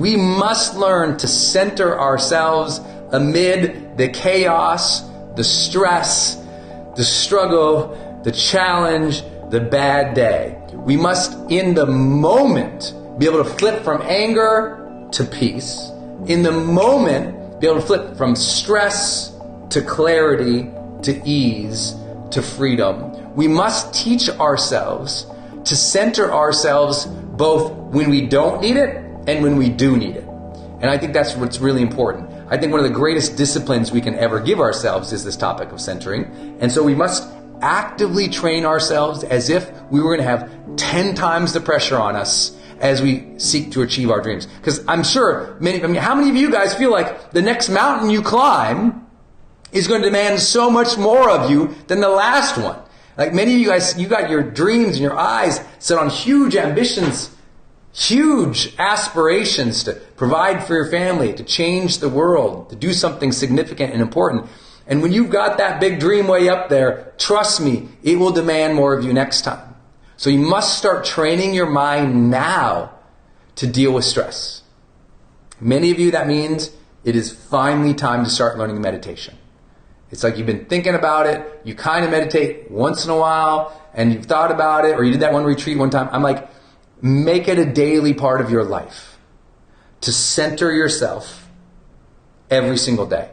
We must learn to center ourselves amid the chaos, the stress, the struggle, the challenge, the bad day. We must, in the moment, be able to flip from anger to peace. In the moment, be able to flip from stress to clarity, to ease, to freedom. We must teach ourselves to center ourselves both when we don't need it and when we do need it. And I think that's what's really important. I think one of the greatest disciplines we can ever give ourselves is this topic of centering. And so we must actively train ourselves as if we were going to have 10 times the pressure on us as we seek to achieve our dreams. Because I'm sure how many of you guys feel like the next mountain you climb is going to demand so much more of you than the last one? Like many of you guys, you got your dreams and your eyes set on huge ambitions, huge aspirations to provide for your family, to change the world, to do something significant and important. And when you've got that big dream way up there, trust me, it will demand more of you next time. So you must start training your mind now to deal with stress. Many of you, that means it is finally time to start learning meditation. It's like you've been thinking about it, you kind of meditate once in a while, and you've thought about it, or you did that one retreat one time. I'm like, make it a daily part of your life to center yourself every single day.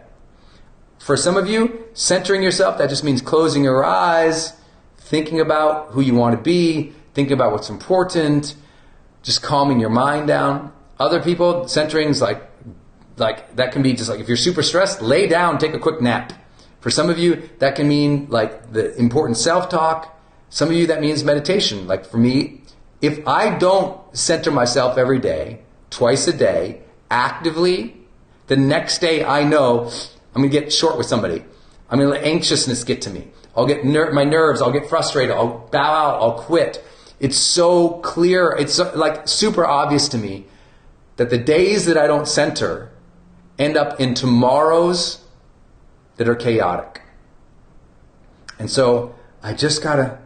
For some of you, centering yourself, that just means closing your eyes, thinking about who you want to be, thinking about what's important, just calming your mind down. Other people, centering is like that can be just like if you're super stressed, lay down, take a quick nap. For some of you, that can mean like the important self-talk. Some of you, that means meditation. Like for me, if I don't center myself every day, twice a day, actively, the next day I know I'm going to get short with somebody. I'm going to let anxiousness get to me. I'll get my nerves. I'll get frustrated. I'll bow out. I'll quit. It's so clear. It's like super obvious to me that the days that I don't center end up in tomorrows that are chaotic. And so I just got to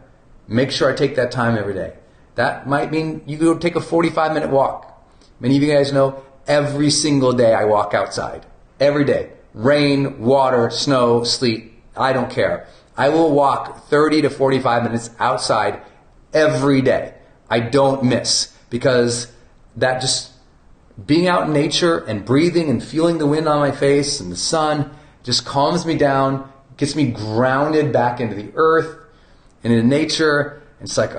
make sure I take that time every day. That might mean you go take a 45-minute walk. Many of you guys know every single day I walk outside. Every day. Rain, water, snow, sleet, I don't care. I will walk 30 to 45 minutes outside every day. I don't miss, because that just being out in nature and breathing and feeling the wind on my face and the sun just calms me down, gets me grounded back into the earth and into nature. And it's like,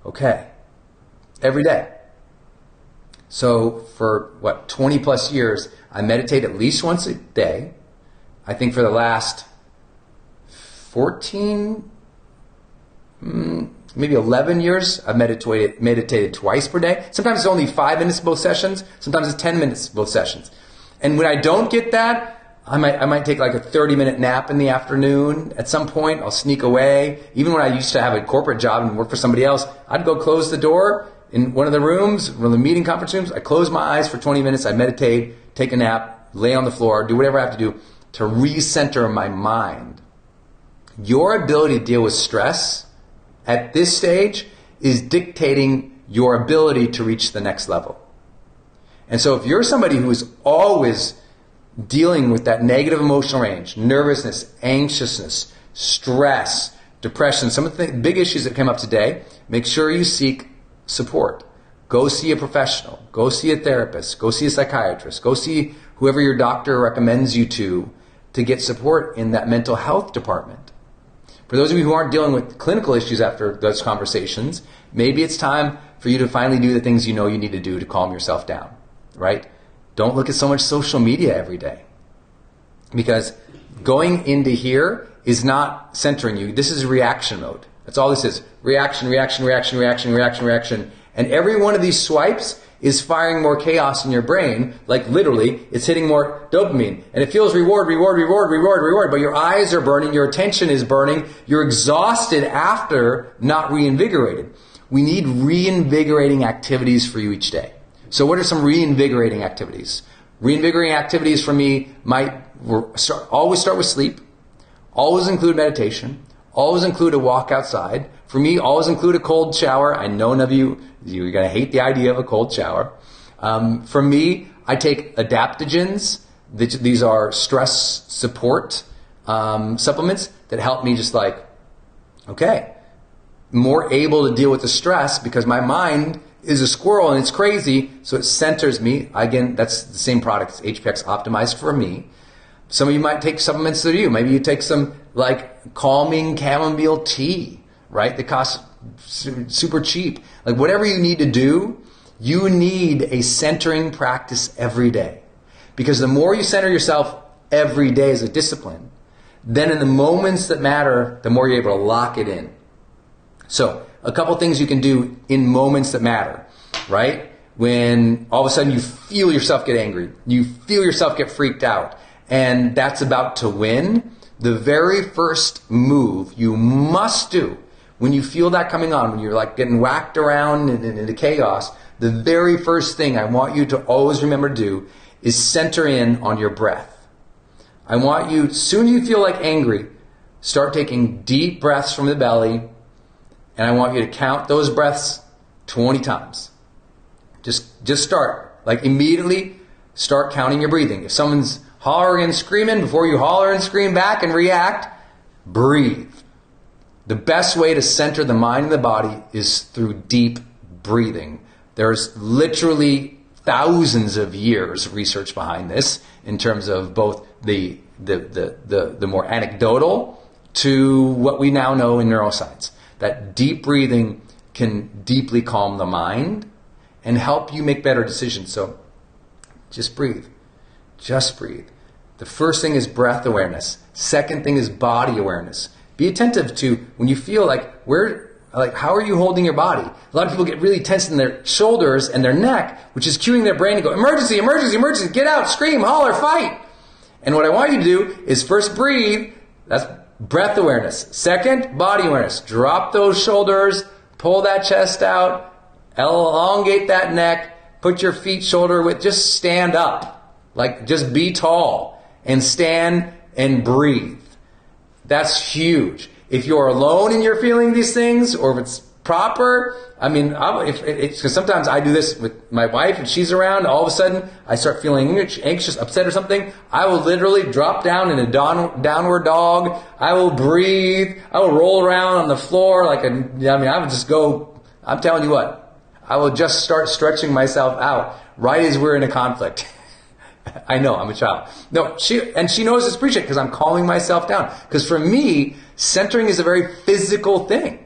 okay, every day. So for 20 plus years, I meditate at least once a day. I think for the last 14, maybe 11 years, I've meditated twice per day. Sometimes it's only 5 minutes both sessions. Sometimes it's 10 minutes both sessions. And when I don't get that, I might take like a 30-minute nap in the afternoon. At some point, I'll sneak away. Even when I used to have a corporate job and work for somebody else, I'd go close the door in one of the rooms, one of the meeting conference rooms. I close my eyes for 20 minutes. I meditate, take a nap, lay on the floor, do whatever I have to do to recenter my mind. Your ability to deal with stress at this stage is dictating your ability to reach the next level. And so if you're somebody who is always dealing with that negative emotional range, nervousness, anxiousness, stress, depression, some of the big issues that came up today, make sure you seek support. Go see a professional. Go see a therapist. Go see a psychiatrist. Go see whoever your doctor recommends you to get support in that mental health department. For those of you who aren't dealing with clinical issues after those conversations, maybe it's time for you to finally do the things you know you need to do to calm yourself down, right? Don't look at so much social media every day, because going into here is not centering you. This is reaction mode. That's all this is. Reaction, reaction, reaction, reaction, reaction, reaction. And every one of these swipes is firing more chaos in your brain. Like literally, it's hitting more dopamine. And it feels reward, reward, reward, reward, reward. But your eyes are burning, your attention is burning. You're exhausted after not reinvigorated. We need reinvigorating activities for you each day. So what are some reinvigorating activities? Reinvigorating activities for me always start with sleep, always include meditation, always include a walk outside. For me, always include a cold shower. I know none of you're going to hate the idea of a cold shower. For me, I take adaptogens. These are stress support supplements that help me just like, okay, more able to deal with the stress because my mind is a squirrel and it's crazy, so it centers me. Again, that's the same product. It's HPX optimized for me. Some of you might take supplements that you. Maybe you take some like calming chamomile tea, right? That costs super cheap. Like whatever you need to do, you need a centering practice every day. Because the more you center yourself every day as a discipline, then in the moments that matter, the more you're able to lock it in. So a couple things you can do in moments that matter, right? When all of a sudden you feel yourself get angry, you feel yourself get freaked out, and that's about to win, the very first move you must do when you feel that coming on, when you're like getting whacked around into chaos, the very first thing I want you to always remember to do is center in on your breath. I want you, soon you feel like angry, start taking deep breaths from the belly, and I want you to count those breaths 20 times. Just start. Like immediately start counting your breathing. If someone's hollering and screaming, before you holler and scream back and react, breathe. The best way to center the mind and the body is through deep breathing. There's literally thousands of years of research behind this in terms of both the more anecdotal to what we now know in neuroscience. That deep breathing can deeply calm the mind and help you make better decisions. So just breathe. Just breathe. The first thing is breath awareness. Second thing is body awareness. Be attentive to when you feel like how are you holding your body? A lot of people get really tense in their shoulders and their neck, which is cueing their brain to go, emergency, emergency, emergency, get out, scream, holler, fight. And what I want you to do is first breathe. That's breath awareness. Second, body awareness. Drop those shoulders, pull that chest out, elongate that neck, put your feet shoulder width, just stand up. Like just be tall and stand and breathe. That's huge. If you're alone and you're feeling these things, or if it's proper, because sometimes I do this with my wife and she's around, all of a sudden I start feeling anxious, upset or something, I will literally drop down in a downward dog, I will breathe, I will roll around on the floor I would just go, I'm telling you what, I will just start stretching myself out right as we're in a conflict. I know, I'm a child. No, she knows it's appreciated because I'm calming myself down. Because for me, centering is a very physical thing.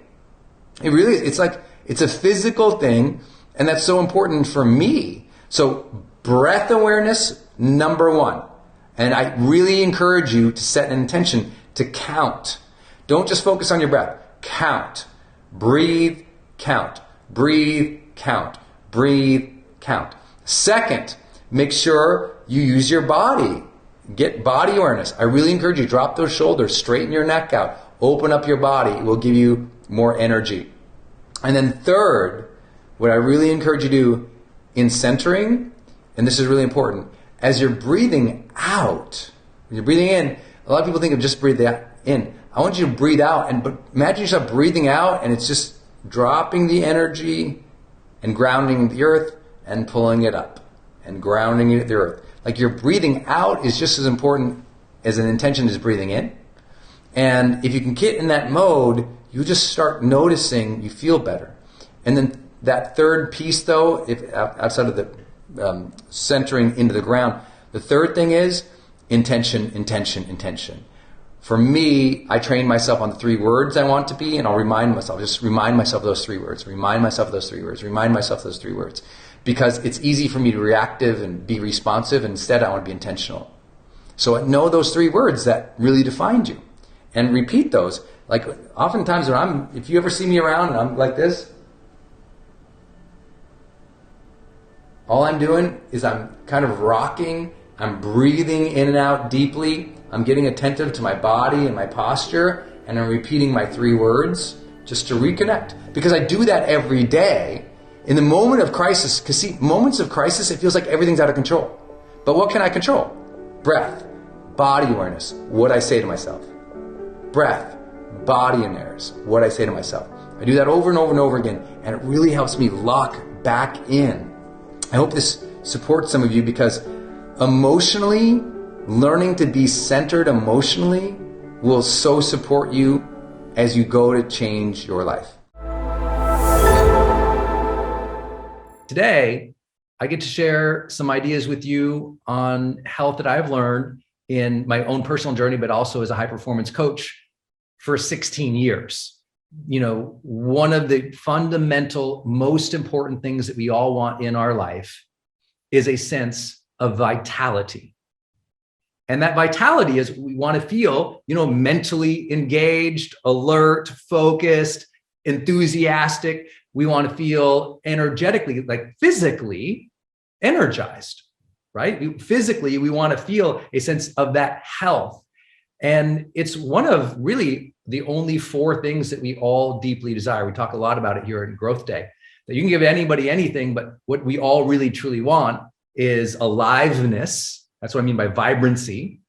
It really is. It's a physical thing, and that's so important for me. So breath awareness, number one. And I really encourage you to set an intention to count. Don't just focus on your breath. Count. Breathe, count. Breathe, count. Breathe, count. Second, make sure you use your body. Get body awareness. I really encourage you, drop those shoulders, straighten your neck out, open up your body. It will give you more energy. And then third, what I really encourage you to do in centering, and this is really important, as you're breathing out, when you're breathing in, a lot of people think of just breathe in. I want you to breathe out, but imagine yourself breathing out and it's just dropping the energy and grounding the earth and pulling it up and grounding it to the earth. Like your breathing out is just as important as an intention is breathing in. And if you can get in that mode, you just start noticing you feel better. And then that third piece though, outside of the centering into the ground, the third thing is intention, intention, intention. For me, I train myself on the 3 words I want to be, and I'll remind myself of those 3 words, remind myself of those 3 words, remind myself of those 3 words. Because it's easy for me to be reactive and be responsive, and instead I want to be intentional. So know those 3 words that really defined you. And repeat those. Like oftentimes if you ever see me around and I'm like this, all I'm doing is I'm kind of rocking, I'm breathing in and out deeply, I'm getting attentive to my body and my posture, and I'm repeating my 3 words just to reconnect. Because I do that every day. In the moment of crisis, because see, moments of crisis, it feels like everything's out of control. But what can I control? Breath, body awareness, what I say to myself. Breath, body awareness, what I say to myself. I do that over and over and over again, and it really helps me lock back in. I hope this supports some of you, because emotionally, learning to be centered emotionally will so support you as you go to change your life. Today, I get to share some ideas with you on health that I've learned in my own personal journey, but also as a high performance coach for 16 years. You know, one of the fundamental, most important things that we all want in our life is a sense of vitality. And that vitality is, we want to feel, mentally engaged, alert, focused, enthusiastic. We want to feel energetically, like physically energized, right? Physically, we want to feel a sense of that health. And it's one of really the only 4 things that we all deeply desire. We talk a lot about it here at GrowthDay, that you can give anybody anything, but what we all really truly want is aliveness. That's what I mean by vibrancy,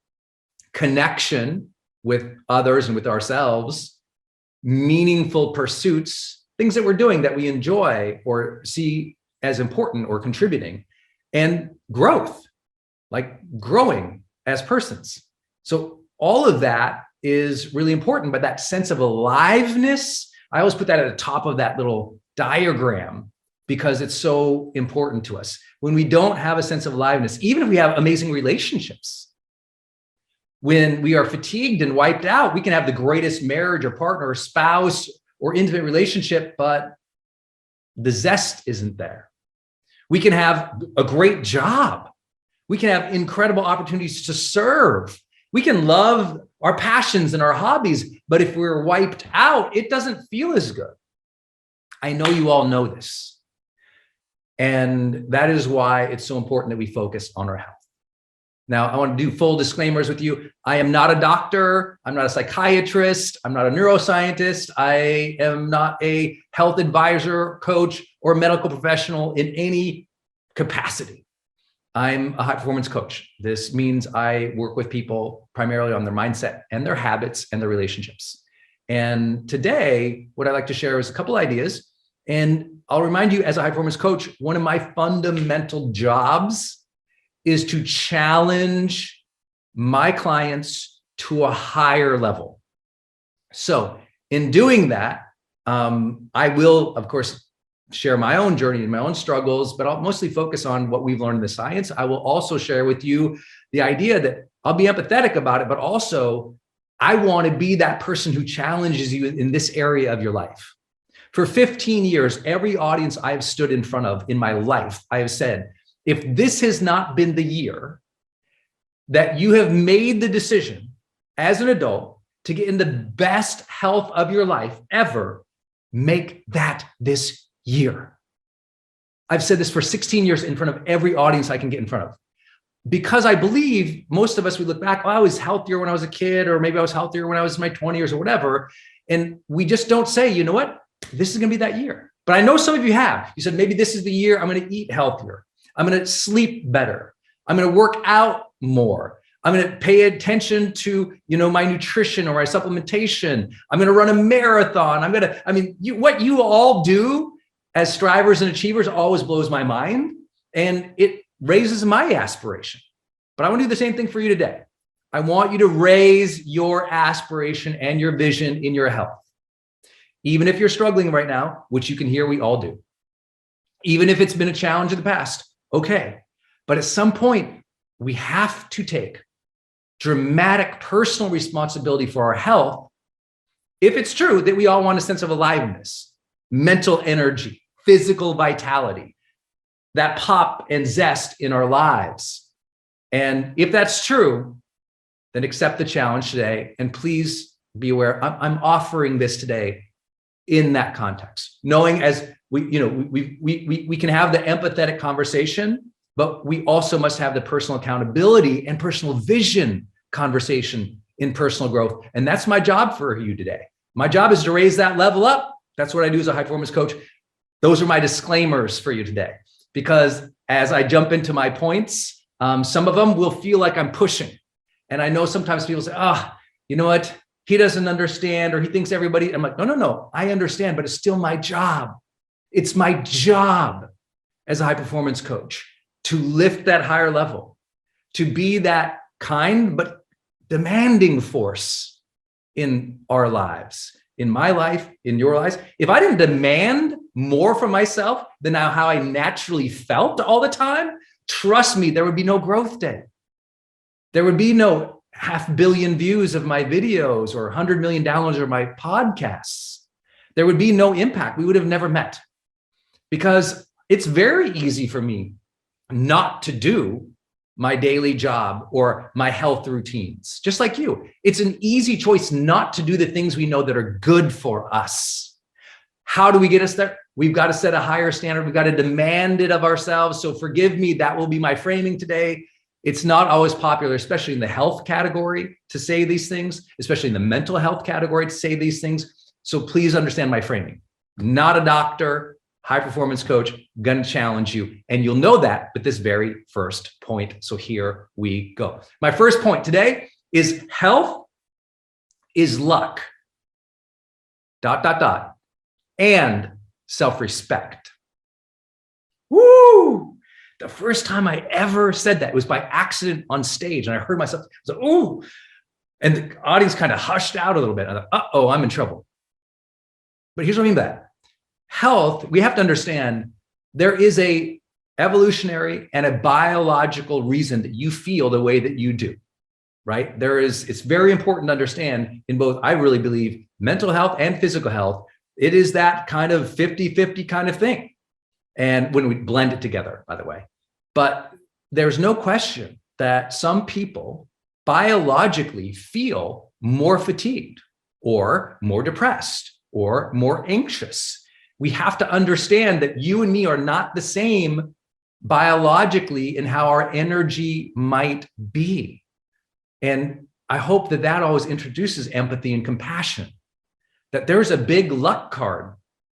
connection with others and with ourselves, meaningful pursuits, things that we're doing that we enjoy or see as important or contributing, and growth, like growing as persons. So all of that is really important, but that sense of aliveness, I always put that at the top of that little diagram because it's so important to us. When we don't have a sense of aliveness, even if we have amazing relationships, when we are fatigued and wiped out, we can have the greatest marriage or partner or spouse or intimate relationship, but the zest isn't there. We can have a great job. We can have incredible opportunities to serve. We can love our passions and our hobbies, but if we're wiped out, it doesn't feel as good. I know you all know this. And that is why it's so important that we focus on our health. Now, I want to do full disclaimers with you. I am not a doctor. I'm not a psychiatrist. I'm not a neuroscientist. I am not a health advisor, coach, or medical professional in any capacity. I'm a high performance coach. This means I work with people primarily on their mindset and their habits and their relationships. And today, what I'd like to share is a couple ideas. And I'll remind you, as a high performance coach, one of my fundamental jobs is to challenge my clients to a higher level. So in doing that, I will, of course, share my own journey and my own struggles, but I'll mostly focus on what we've learned in the science. I will also share with you the idea that I'll be empathetic about it, but also I want to be that person who challenges you in this area of your life. For 15 years, every audience I have stood in front of in my life, I have said, if this has not been the year that you have made the decision as an adult to get in the best health of your life ever, make that this year. I've said this for 16 years in front of every audience I can get in front of. Because I believe most of us, we look back, oh, I was healthier when I was a kid, or maybe I was healthier when I was in my 20s or whatever. And we just don't say, you know what, this is going to be that year. But I know some of you have. You said, maybe this is the year I'm going to eat healthier. I'm going to sleep better. I'm going to work out more. I'm going to pay attention to, my nutrition or my supplementation. I'm going to run a marathon. What you all do as strivers and achievers always blows my mind, and it raises my aspiration. But I want to do the same thing for you today. I want you to raise your aspiration and your vision in your health. Even if you're struggling right now, which you can hear we all do. Even if it's been a challenge in the past, okay. But at some point, we have to take dramatic personal responsibility for our health if it's true that we all want a sense of aliveness, mental energy, physical vitality, that pop and zest in our lives. And if that's true, then accept the challenge today. And please be aware, I'm offering this today in that context, knowing as we can have the empathetic conversation, but we also must have the personal accountability and personal vision conversation in personal growth. And that's my job for you today. My job is to raise that level up. That's what I do as a high performance coach. Those are my disclaimers for you today, because as I jump into my points, some of them will feel like I'm pushing. And I know sometimes people say, you know what? He doesn't understand, or he thinks everybody, I'm like, no, I understand, but it's still my job. It's my job as a high performance coach, to lift that higher level, to be that kind but demanding force in our lives, in my life, in your lives. If I didn't demand more from myself than how I naturally felt all the time, trust me, there would be no growth day. There would be no 500 million views of my videos or 100 million downloads of my podcasts. There would be no impact. We would have never met, because it's very easy for me not to do my daily job or my health routines, just like you. It's an easy choice not to do the things we know that are good for us. How do we get us there? We've got to set a higher standard. We've got to demand it of ourselves. So forgive me, that will be my framing today. It's not always popular, especially in the health category, to say these things, especially in the mental health category, to say these things. So please understand my framing. Not a doctor, high performance coach, gonna challenge you. And you'll know that with this very first point. So here we go. My first point today is health is luck, ... and self-respect. Woo! The first time I ever said that, it was by accident on stage, and I heard myself, I was like, ooh, and the audience kind of hushed out a little bit. I thought, uh-oh, I'm in trouble. But here's what I mean by that. Health, we have to understand, there is a evolutionary and a biological reason that you feel the way that you do, right? It's very important to understand in both, I really believe, mental health and physical health, it is that kind of 50-50 kind of thing. And when we blend it together, by the way. But there's no question that some people biologically feel more fatigued or more depressed or more anxious. We have to understand that you and me are not the same biologically in how our energy might be. And I hope that that always introduces empathy and compassion, that there's a big luck card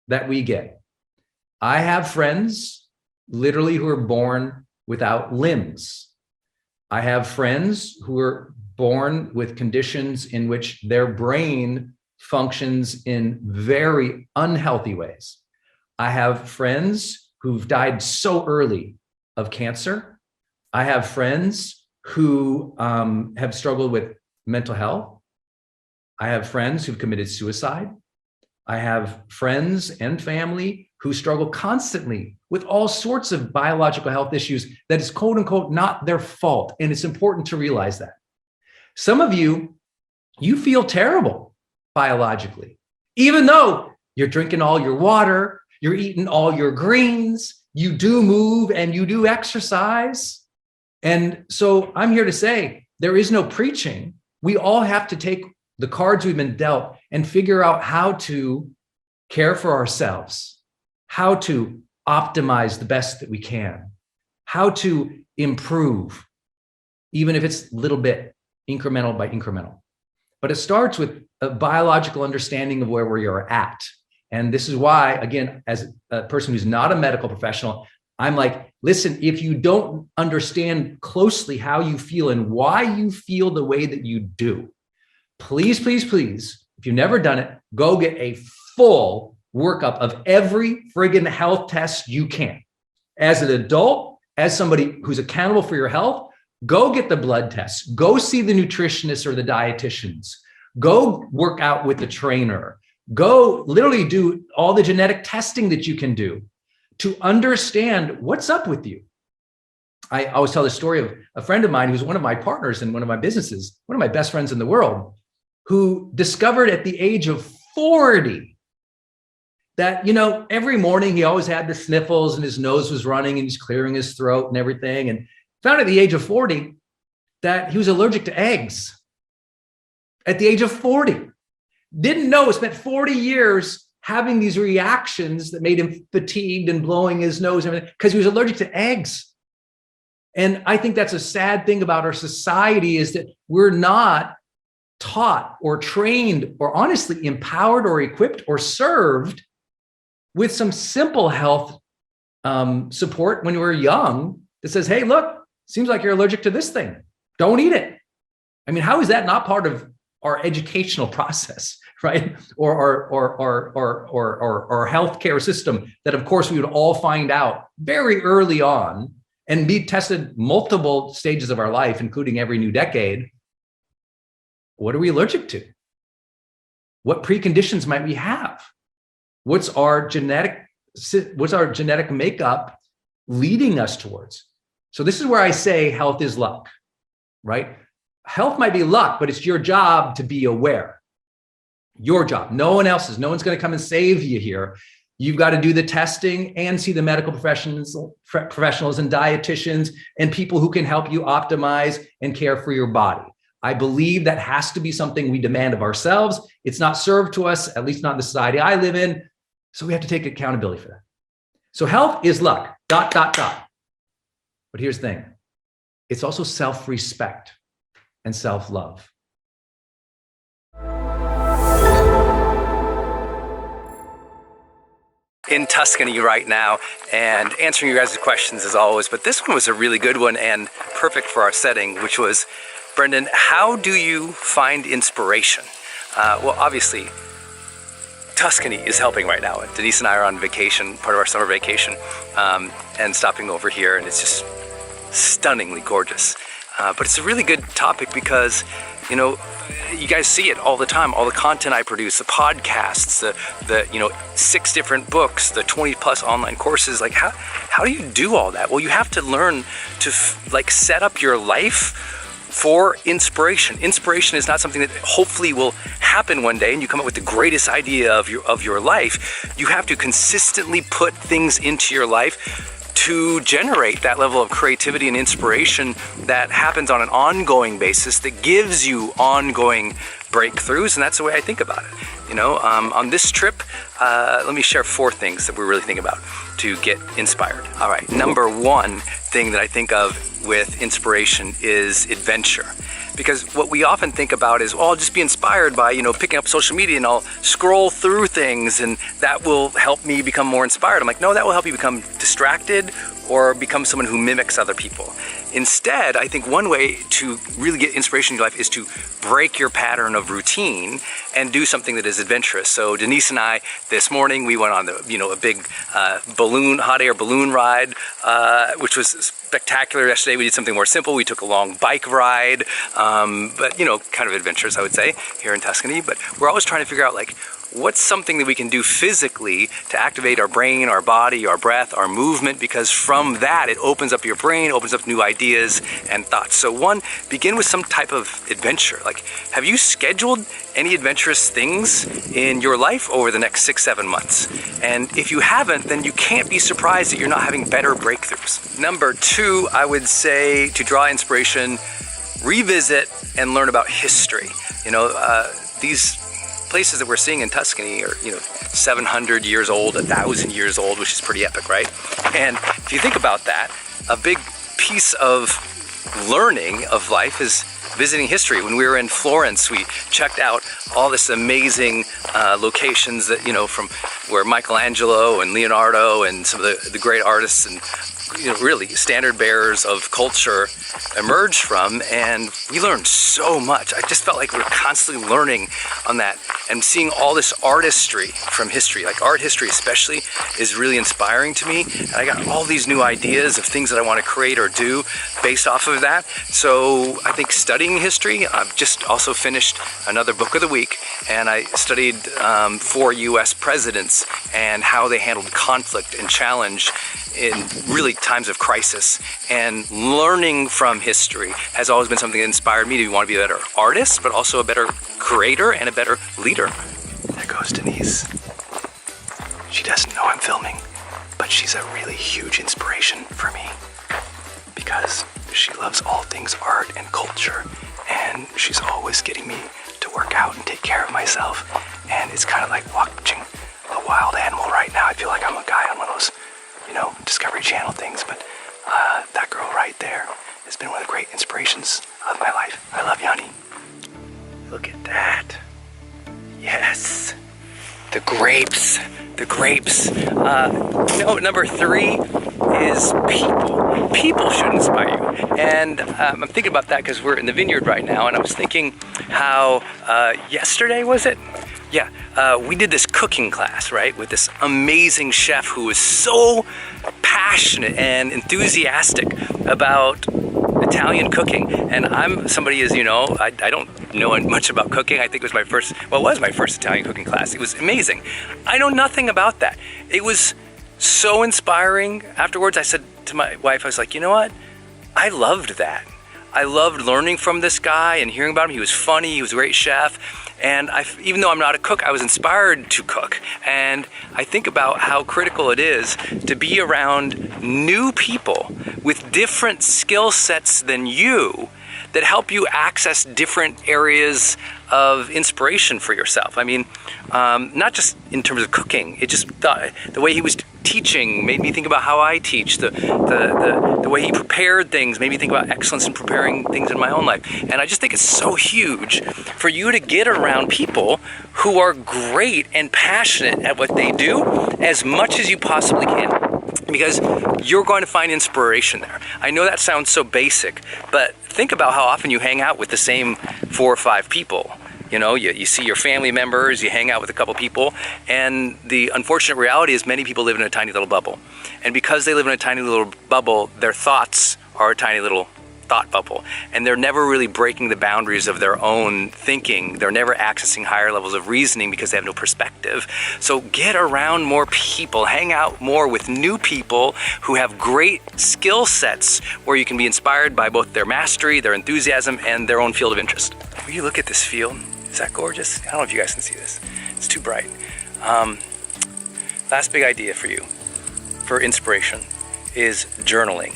that we get. I have friends literally who are born without limbs. I have friends who are born with conditions in which their brain functions in very unhealthy ways. I have friends who've died so early of cancer. I have friends who have struggled with mental health. I have friends who've committed suicide. I have friends and family who struggle constantly with all sorts of biological health issues that is quote unquote not their fault. And it's important to realize that. Some of you feel terrible biologically, even though you're drinking all your water, you're eating all your greens, you do move and you do exercise. And so I'm here to say there is no preaching. We all have to take the cards we've been dealt and figure out how to care for ourselves, how to optimize the best that we can, how to improve, even if it's a little bit, incremental by incremental. But it starts with a biological understanding of where we are at. And this is why, again, as a person who's not a medical professional, I'm like, listen, if you don't understand closely how you feel and why you feel the way that you do, please, please, please, if you've never done it, go get a full workup of every friggin' health test you can. As an adult, as somebody who's accountable for your health, go get the blood tests, go see the nutritionists or the dietitians, go work out with the trainer, go literally do all the genetic testing that you can do to understand what's up with you. I always tell the story of a friend of mine who's one of my partners in one of my businesses, one of my best friends in the world, who discovered at the age of 40 that, every morning he always had the sniffles and his nose was running and he's clearing his throat and everything. And found at the age of 40 that he was allergic to eggs. At the age of 40. Didn't know, spent 40 years having these reactions that made him fatigued and blowing his nose and everything because he was allergic to eggs. And I think that's a sad thing about our society, is that we're not taught or trained or honestly empowered or equipped or served with some simple health support when we're young that says, hey, look, seems like you're allergic to this thing. Don't eat it. I mean, how is that not part of our educational process? right? Or healthcare system that, of course, we would all find out very early on and be tested multiple stages of our life, including every new decade. What are we allergic to? What preconditions might we have? What's our genetic makeup leading us towards? So this is where I say health is luck, right? Health might be luck, but it's your job to be aware. Your job, no one else's. No one's going to come and save you here. You've got to do the testing and see the medical professionals and dietitians and people who can help you optimize and care for your body. I believe that has to be something we demand of ourselves. It's not served to us, at least not in the society I live in. So we have to take accountability for that. So health is luck, ... But here's the thing. It's also self-respect and self-love. In Tuscany right now and answering your guys' questions as always, but this one was a really good one and perfect for our setting, which was, Brendon, how do you find inspiration? Well, obviously, Tuscany is helping right now. Denise and I are on vacation, part of our summer vacation, and stopping over here, and it's just stunningly gorgeous. But it's a really good topic because, you know, you guys see it all the time, all the content I produce, the podcasts, the 6 different books, the 20+ online courses. Like, how do you do all that? Well, you have to learn to set up your life for inspiration. Inspiration is not something that hopefully will happen one day and you come up with the greatest idea of your life. You have to consistently put things into your life to generate that level of creativity and inspiration that happens on an ongoing basis, that gives you ongoing breakthroughs. And that's the way I think about it. You know, on this trip, let me share 4 things that we're really thinking about to get inspired. All right, number 1 thing that I think of with inspiration is adventure. Because what we often think about is, well, I'll just be inspired by, picking up social media and I'll scroll through things and that will help me become more inspired. I'm like, no, that will help you become distracted or become someone who mimics other people. Instead, I think one way to really get inspiration in your life is to break your pattern of routine and do something that is adventurous. So Denise and I, this morning, we went on a big hot air balloon ride, which was spectacular. Yesterday we did something more simple. We took a long bike ride, but kind of adventurous, I would say, here in Tuscany. But we're always trying to figure out, what's something that we can do physically to activate our brain, our body, our breath, our movement, because from that it opens up your brain, opens up new ideas and thoughts. So 1, begin with some type of adventure. Have you scheduled any adventurous things in your life over the next 6-7 months? And if you haven't, then you can't be surprised that you're not having better breakthroughs. Number 2, I would say, to draw inspiration, revisit and learn about history. These places that we're seeing in Tuscany are, 700 years old, 1,000 years old, which is pretty epic, right? And if you think about that, a big piece of learning of life is visiting history. When we were in Florence, we checked out all this amazing locations that, from where Michelangelo and Leonardo and some of the great artists and really standard bearers of culture emerged from, and we learned so much. I just felt like we were constantly learning on that and seeing all this artistry from history. Art history especially is really inspiring to me, and I got all these new ideas of things that I want to create or do based off of that. So I think studying history, I've just also finished another book of the week, and I studied 4 US presidents and how they handled conflict and challenge in really times of crisis. And learning from history has always been something that inspired me to want to be a better artist, but also a better creator and a better leader. There goes Denise. She doesn't know I'm filming, but she's a really huge inspiration for me because she loves all things art and culture, and she's always getting me to work out and take care of myself. And it's kind of like watching a wild animal right now. I feel like I'm a guy on one of those Discovery Channel things, but that girl right there has been one of the great inspirations of my life. I love you, honey. Look at that. Yes. The grapes. Number 3 is people. People should inspire you. And I'm thinking about that because we're in the vineyard right now, and I was thinking how yesterday, was it? Yeah, we did this cooking class, right, with this amazing chef who was so passionate and enthusiastic about Italian cooking. And I'm somebody, as you know, I don't know much about cooking. I think it was my first Italian cooking class. It was amazing. I know nothing about that. It was so inspiring. Afterwards, I said to my wife, I was like, you know what? I loved that. I loved learning from this guy and hearing about him. He was funny, he was a great chef. And even though I'm not a cook, I was inspired to cook. And I think about how critical it is to be around new people with different skill sets than you that help you access different areas of inspiration for yourself. I mean, not just in terms of cooking. It just the way he was teaching made me think about how I teach. The way he prepared things made me think about excellence in preparing things in my own life. And I just think it's so huge for you to get around people who are great and passionate at what they do as much as you possibly can, because you're going to find inspiration there. I know that sounds so basic, but think about how often you hang out with the same 4 or 5 people. You know, you see your family members, you hang out with a couple people, and the unfortunate reality is many people live in a tiny little bubble. And because they live in a tiny little bubble, their thoughts are a tiny little thought bubble, and they're never really breaking the boundaries of their own thinking. They're never accessing higher levels of reasoning because they have no perspective. So get around more people, hang out more with new people who have great skill sets where you can be inspired by both their mastery, their enthusiasm, and their own field of interest. Will you look at this field? Is that gorgeous? I don't know if you guys can see this. It's too bright. Last big idea for you for inspiration is journaling.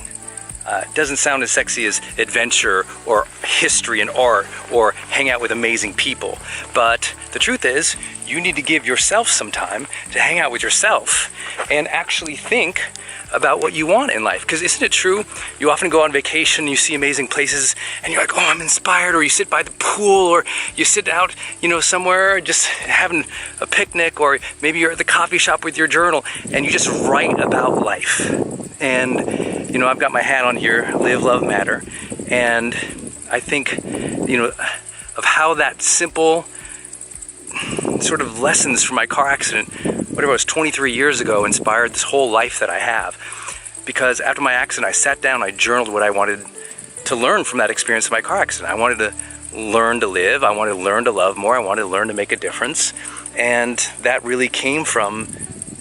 It doesn't sound as sexy as adventure or history and art or hang out with amazing people. But the truth is, you need to give yourself some time to hang out with yourself and actually think about what you want in life. Because isn't it true? You often go on vacation, you see amazing places, and you're like, oh, I'm inspired. Or you sit by the pool, or you sit out, somewhere just having a picnic, or maybe you're at the coffee shop with your journal, and you just write about life. And, I've got my hat on here, Live, Love, Matter. And I think, of how that simple sort of lessons from my car accident, whatever it was, 23 years ago, inspired this whole life that I have. Because after my accident, I sat down, I journaled what I wanted to learn from that experience of my car accident. I wanted to learn to live, I wanted to learn to love more, I wanted to learn to make a difference. And that really came from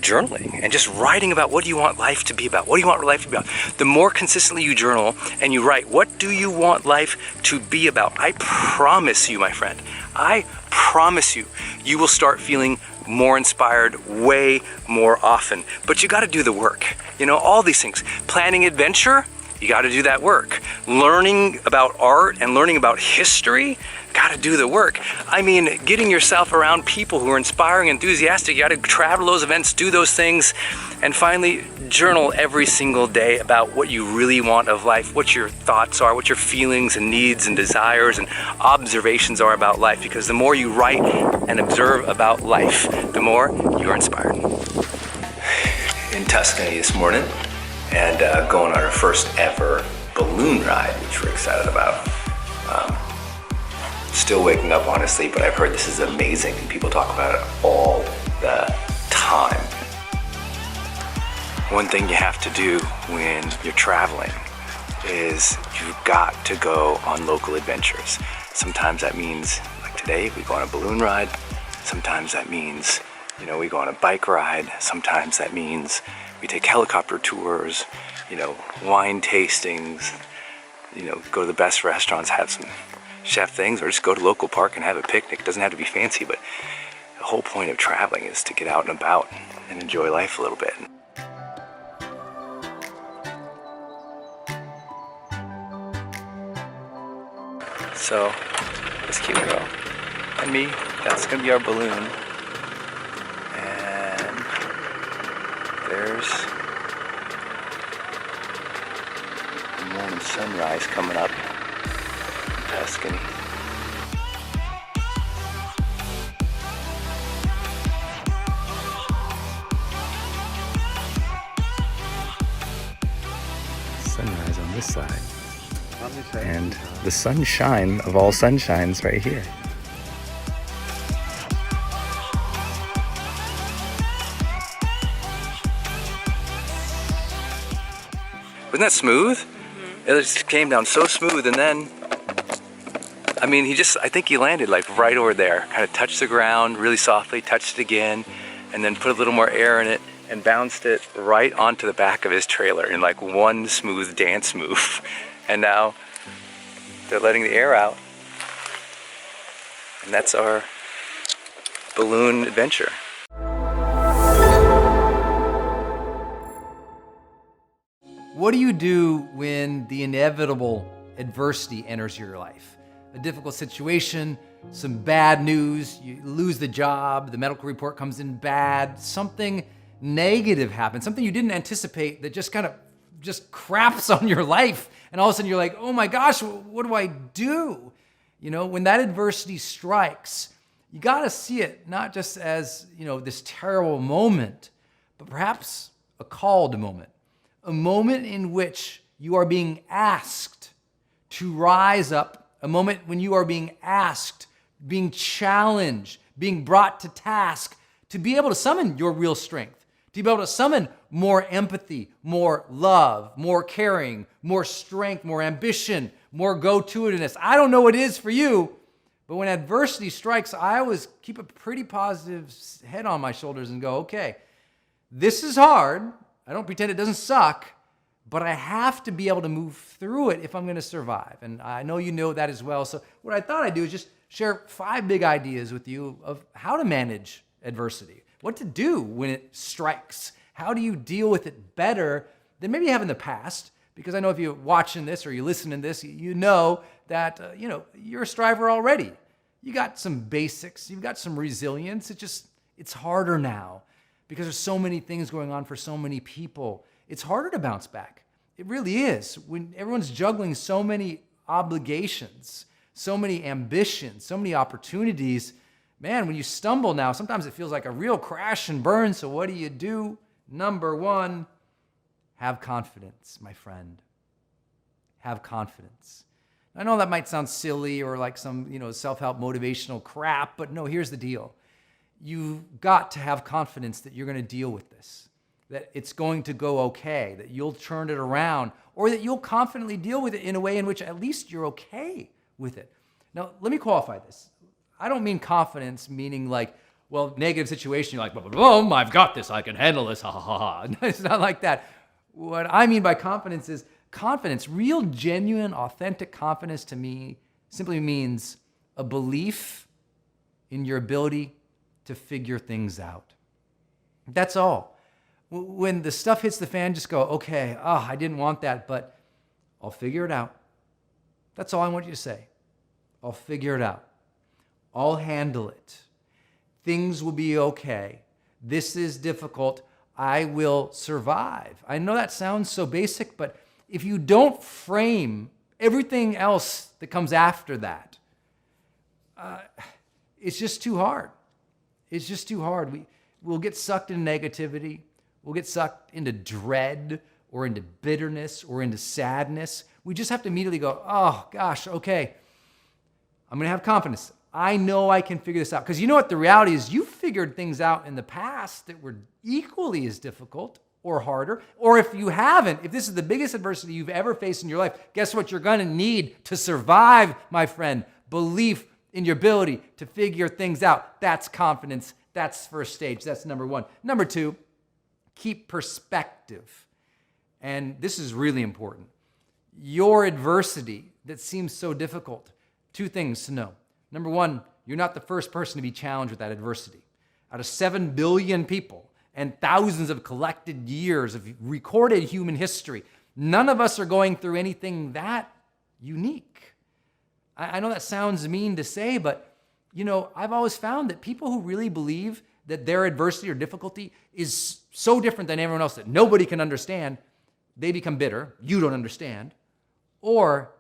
journaling and just writing about what do you want life to be about? What do you want life to be about? The more consistently you journal and you write, what do you want life to be about? I promise you, my friend, I promise you, you will start feeling more inspired way more often. But you got to do the work. All these things. Planning adventure, you got to do that work. Learning about art and learning about history, got to do the work. I mean, getting yourself around people who are inspiring, enthusiastic, you got to travel those events, do those things. And finally, journal every single day about what you really want of life, what your thoughts are, what your feelings and needs and desires and observations are about life. Because the more you write and observe about life, the more you're inspired. In Tuscany this morning, and going on our first ever balloon ride, which we're excited about. Still waking up, honestly, but I've heard this is amazing and people talk about it all the time. One thing you have to do when you're traveling is you've got to go on local adventures. Sometimes that means, like today, we go on a balloon ride. Sometimes that means, we go on a bike ride. Sometimes that means we take helicopter tours, wine tastings, go to the best restaurants, have some chef things, or just go to local park and have a picnic. It doesn't have to be fancy, but the whole point of traveling is to get out and about and enjoy life a little bit. So, this cute girl and me, that's gonna be our balloon. And there's the morning sunrise coming up in Tuscany. sunrise on this side. And the sunshine of all sunshines right here. Wasn't that smooth? It just came down so smooth, and then, I mean, I think he landed like right over there, kind of touched the ground really softly, touched it again, and then put a little more air in it and bounced it right onto the back of his trailer in like one smooth dance move. And now they're letting the air out. And that's our balloon adventure. What do you do when the inevitable adversity enters your life? A difficult situation, some bad news, you lose the job, the medical report comes in bad, something negative happens, something you didn't anticipate that just kind of craps on your life. And all of a sudden you're like, oh my gosh, what do I do? You know, when that adversity strikes, you got to see it not just as, this terrible moment, but perhaps a called moment. A moment in which you are being asked to rise up, a moment when you are being asked, being challenged, being brought to task, to be able to summon your real strength, to be able to summon more empathy, more love, more caring, more strength, more ambition, more go-to-itiveness. I don't know what it is for you, but when adversity strikes, I always keep a pretty positive head on my shoulders and go, okay, this is hard. I don't pretend it doesn't suck, but I have to be able to move through it if I'm going to survive. And I know you know that as well. So what I thought I'd do is just share 5 big ideas with you of how to manage adversity, what to do when it strikes. How do you deal with it better than maybe you have in the past? Because I know if you're watching this or you listen to this, you know that you're a striver already. You got some basics, you've got some resilience. It's harder now. Because there's so many things going on for so many people. It's harder to bounce back. It really is. When everyone's juggling so many obligations, so many ambitions, so many opportunities, man, when you stumble now, sometimes it feels like a real crash and burn. So what do? Number 1, have confidence, my friend. Have confidence. I know that might sound silly or like some, self-help motivational crap, but no, here's the deal. You've got to have confidence that you're going to deal with this, that it's going to go okay, that you'll turn it around, or that you'll confidently deal with it in a way in which at least you're okay with it. Now, let me qualify this. I don't mean confidence meaning like, well, negative situation, you're like, boom, I've got this, I can handle this, ha, ha, ha, ha. It's not like that. What I mean by confidence is confidence, real, genuine, authentic confidence to me simply means a belief in your ability to figure things out. That's all. When the stuff hits the fan, just go, okay, I didn't want that, but I'll figure it out. That's all I want you to say. I'll figure it out. I'll handle it. Things will be okay. This is difficult. I will survive. I know that sounds so basic, but if you don't frame everything else that comes after that, it's just too hard. It's just too hard. We'll get sucked into negativity. We'll get sucked into dread or into bitterness or into sadness. We just have to immediately go, oh gosh, okay, I'm going to have confidence. I know I can figure this out. Because you know what the reality is? You figured things out in the past that were equally as difficult or harder. Or if you haven't, if this is the biggest adversity you've ever faced in your life, guess what you're going to need to survive, my friend? Belief in your ability to figure things out. That's confidence. That's first stage. That's number 1. Number 2, keep perspective. And this is really important. Your adversity that seems so difficult, 2 things to know. Number 1, you're not the first person to be challenged with that adversity. Out of 7 billion people and thousands of collected years of recorded human history, none of us are going through anything that unique. I know that sounds mean to say, but I've always found that people who really believe that their adversity or difficulty is so different than everyone else that nobody can understand, they become bitter, you don't understand, or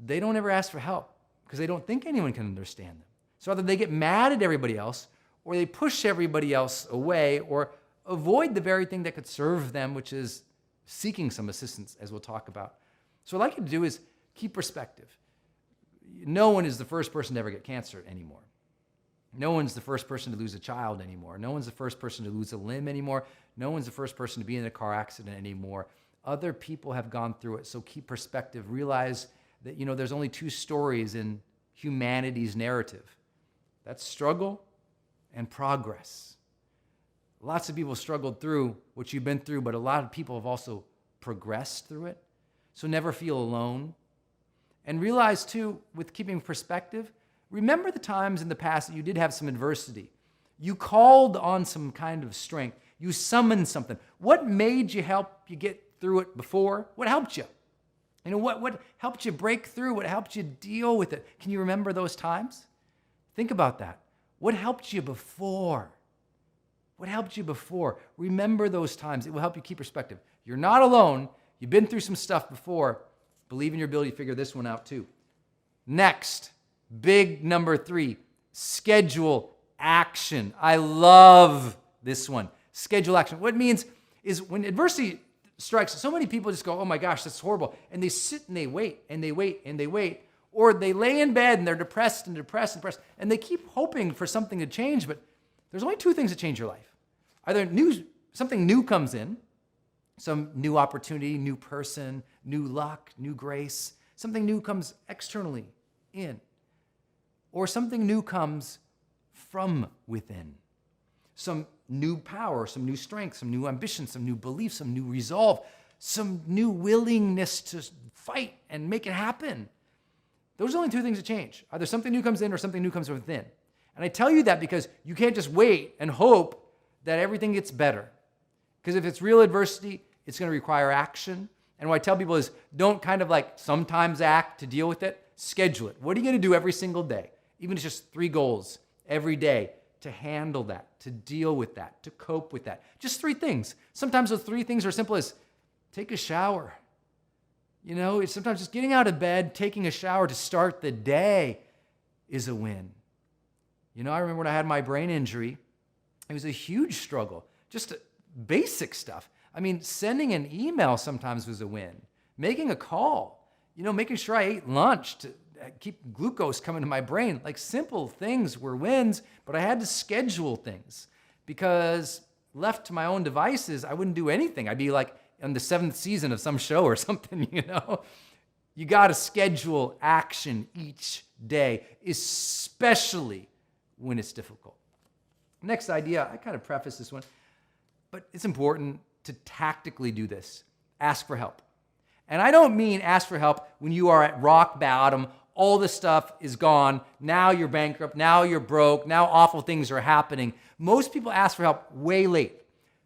they don't ever ask for help because they don't think anyone can understand them. So either they get mad at everybody else, or they push everybody else away, or avoid the very thing that could serve them, which is seeking some assistance, as we'll talk about. So what I'd like you to do is keep perspective. No one is the first person to ever get cancer anymore. No one's the first person to lose a child anymore. No one's the first person to lose a limb anymore. No one's the first person to be in a car accident anymore. Other people have gone through it. So keep perspective. Realize that, there's only two stories in humanity's narrative. That's struggle and progress. Lots of people struggled through what you've been through, but a lot of people have also progressed through it. So never feel alone. And realize too, with keeping perspective, remember the times in the past that you did have some adversity. You called on some kind of strength. You summoned something. What made you help you get through it before? What helped you? What helped you break through? What helped you deal with it? Can you remember those times? Think about that. What helped you before? What helped you before? Remember those times. It will help you keep perspective. You're not alone. You've been through some stuff before. Believe in your ability to figure this one out too. Next, big number 3, schedule action. I love this one. Schedule action. What it means is when adversity strikes, so many people just go, oh my gosh, that's horrible. And they sit and they wait and they wait and they wait. Or they lay in bed and they're depressed and depressed and depressed. And they keep hoping for something to change, but there's only 2 things that change your life. Either something new comes in, some new opportunity, new person, new luck, new grace. Something new comes externally in. Or something new comes from within. Some new power, some new strength, some new ambition, some new belief, some new resolve, some new willingness to fight and make it happen. Those are only 2 things that change. Either something new comes in or something new comes from within. And I tell you that because you can't just wait and hope that everything gets better. Because if it's real adversity, it's going to require action. And what I tell people is don't kind of like sometimes act to deal with it. Schedule it. What are you going to do every single day? Even if it's just 3 goals every day to handle that, to deal with that, to cope with that. Just 3 things. Sometimes those 3 things are as simple as take a shower. It's sometimes just getting out of bed, taking a shower to start the day is a win. I remember when I had my brain injury, it was a huge struggle. Just basic stuff. I mean, sending an email sometimes was a win. Making a call, making sure I ate lunch to keep glucose coming to my brain. Like simple things were wins, but I had to schedule things because left to my own devices, I wouldn't do anything. I'd be like on the 7th season of some show or something, You got to schedule action each day, especially when it's difficult. Next idea, I kind of preface this one, but it's important to tactically do this. Ask for help. And I don't mean ask for help when you are at rock bottom, all this stuff is gone, now you're bankrupt, now you're broke, now awful things are happening. Most people ask for help way late.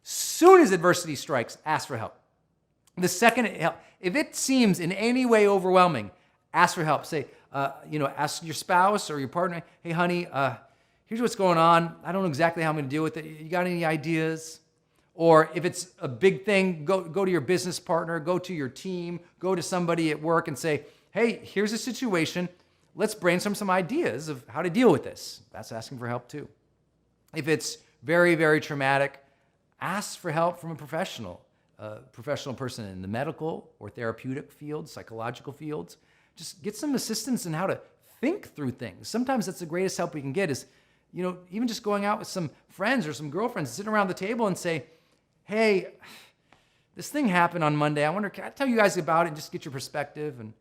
Soon as adversity strikes, ask for help. The second if it seems in any way overwhelming, ask for help. Say, ask your spouse or your partner, hey honey, here's what's going on. I don't know exactly how I'm going to deal with it. You got any ideas? Or if it's a big thing, go to your business partner, go to your team, go to somebody at work and say, hey, here's a situation. Let's brainstorm some ideas of how to deal with this. That's asking for help too. If it's very, very traumatic, ask for help from a professional person in the medical or therapeutic fields, psychological fields. Just get some assistance in how to think through things. Sometimes that's the greatest help we can get is, even just going out with some friends or some girlfriends, sitting around the table and say, hey, this thing happened on Monday. I wonder, can I tell you guys about it and just get your perspective and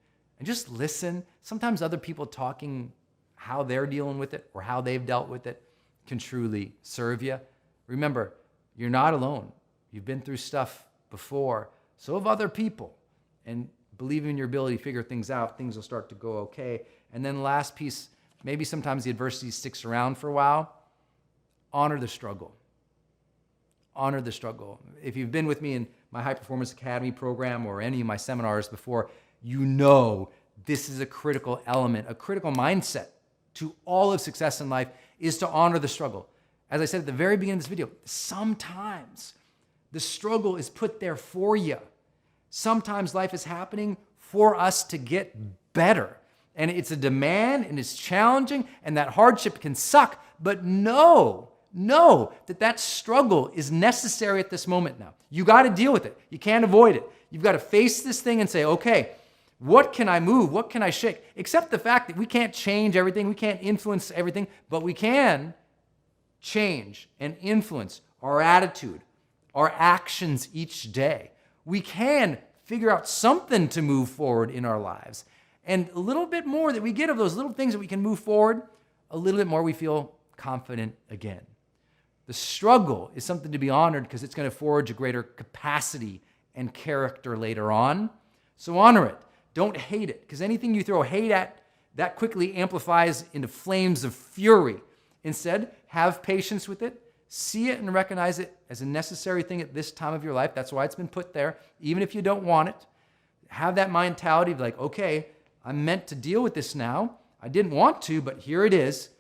just listen? Sometimes other people talking how they're dealing with it or how they've dealt with it can truly serve you. Remember, you're not alone. You've been through stuff before. So have other people. And believe in your ability to figure things out. Things will start to go okay. And then last piece, maybe sometimes the adversity sticks around for a while. Honor the struggle. Honor the struggle. If you've been with me in my High Performance Academy program or any of my seminars before, this is a critical element, a critical mindset to all of success in life is to honor the struggle. As I said at the very beginning of this video, sometimes the struggle is put there for you. Sometimes life is happening for us to get better. And it's a demand and it's challenging and that hardship can suck. But know Know that that struggle is necessary at this moment now. You got to deal with it. You can't avoid it. You've got to face this thing and say, okay, what can I move? What can I shake? Accept the fact that we can't change everything. We can't influence everything, but we can change and influence our attitude, our actions each day. We can figure out something to move forward in our lives. And a little bit more that we get of those little things that we can move forward, a little bit more we feel confident again. The struggle is something to be honored because it's going to forge a greater capacity and character later on. So honor it. Don't hate it, because anything you throw hate at, that quickly amplifies into flames of fury. Instead, have patience with it. See it and recognize it as a necessary thing at this time of your life. That's why it's been put there, even if you don't want it. Have that mentality of like, okay, I'm meant to deal with this now. I didn't want to, but here it is.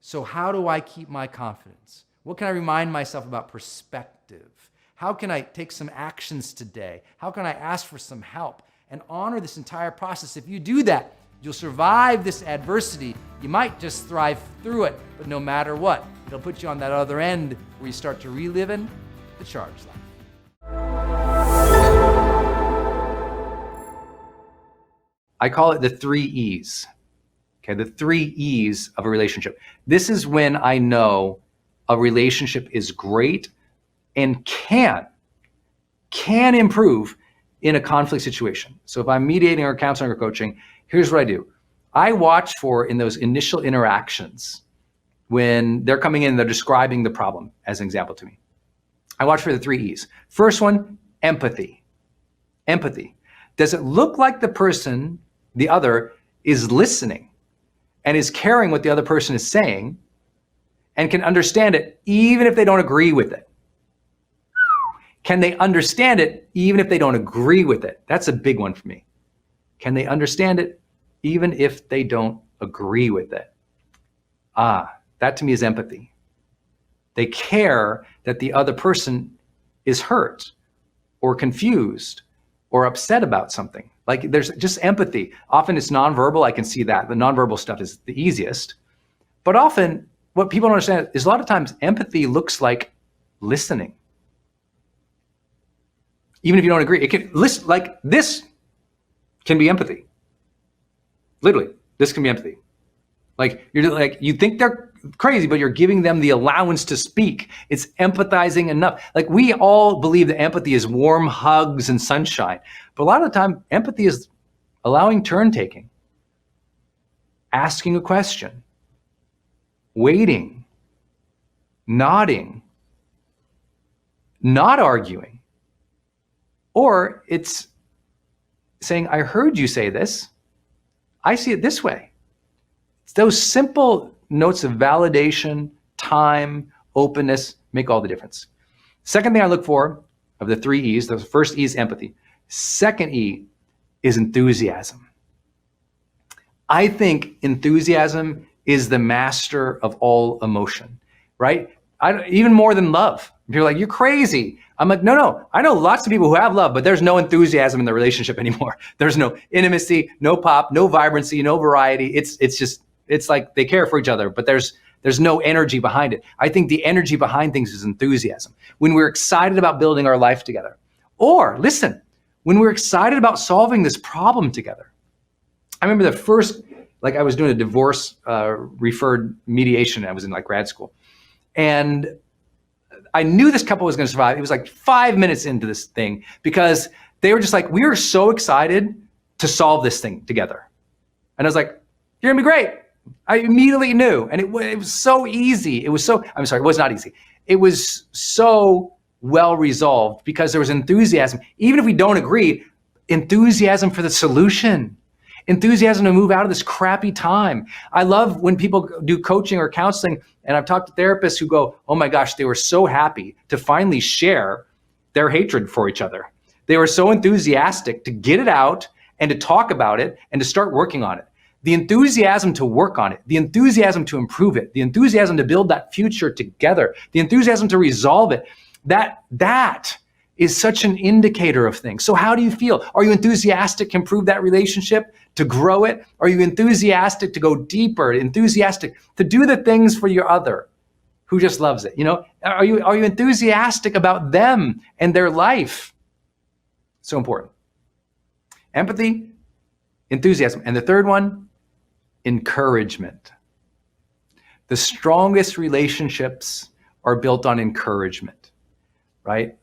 So how do I keep my confidence? What can I remind myself about perspective? How can I take some actions today? How can I ask for some help? And honor this entire process. If you do that, you'll survive this adversity. You might just thrive through it, but no matter what, it'll put you on that other end where you start to relive in the charged life. I call it the 3 E's. Okay, the 3 E's of a relationship. This is when I know a relationship is great and can improve in a conflict situation. So if I'm mediating or counseling or coaching, here's what I do. I watch for, in those initial interactions, when they're coming in, they're describing the problem as an example to me. I watch for the 3 E's. First one, empathy. Empathy. Does it look like the person, the other, is listening and is caring what the other person is saying and can understand it even if they don't agree with it? Can they understand it even if they don't agree with it? That's a big one for me. Can they understand it even if they don't agree with it? That to me is empathy. They care that the other person is hurt or confused or upset about something. Like there's just empathy. Often it's nonverbal. I can see that. The nonverbal stuff is the easiest. But often what people don't understand is a lot of times empathy looks like listening. Even if you don't agree, it can listen, like this can be empathy. Literally, this can be empathy. Like you think they're crazy, but you're giving them the allowance to speak. It's empathizing enough. Like we all believe that empathy is warm hugs and sunshine, but a lot of the time empathy is allowing turn taking, asking a question, waiting, nodding, not arguing. Or it's saying, I heard you say this. I see it this way. It's those simple notes of validation, time, openness make all the difference. Second thing I look for of the 3 E's, the first E is empathy. Second E is enthusiasm. I think enthusiasm is the master of all emotion, right? Even more than love. People are like, you're crazy. I'm like, no. I know lots of people who have love, but there's no enthusiasm in the relationship anymore. There's no intimacy, no pop, no vibrancy, no variety. It's like they care for each other, but there's no energy behind it. I think the energy behind things is enthusiasm. When we're excited about building our life together. Or listen, when we're excited about solving this problem together. I remember the first, I was doing a divorce referred mediation. I was in grad school. And I knew this couple was going to survive. It was 5 minutes into this thing because they were just we were so excited to solve this thing together. And I was like, you're going to be great. I immediately knew. And it was so easy. It was not easy. It was so well resolved because there was enthusiasm. Even if we don't agree, enthusiasm for the solution. Enthusiasm to move out of this crappy time. I love when people do coaching or counseling, and I've talked to therapists who go, oh my gosh, they were so happy to finally share their hatred for each other. They were so enthusiastic to get it out and to talk about it and to start working on it. The enthusiasm to work on it, the enthusiasm to improve it, the enthusiasm to build that future together, the enthusiasm to resolve it, that is such an indicator of things. So how do you feel? Are you enthusiastic to improve that relationship, to grow it? Are you enthusiastic to go deeper, enthusiastic to do the things for your other? who just loves it? You know, are you enthusiastic about them and their life? So important. Empathy, enthusiasm. And the third one, encouragement. The strongest relationships are built on encouragement, right?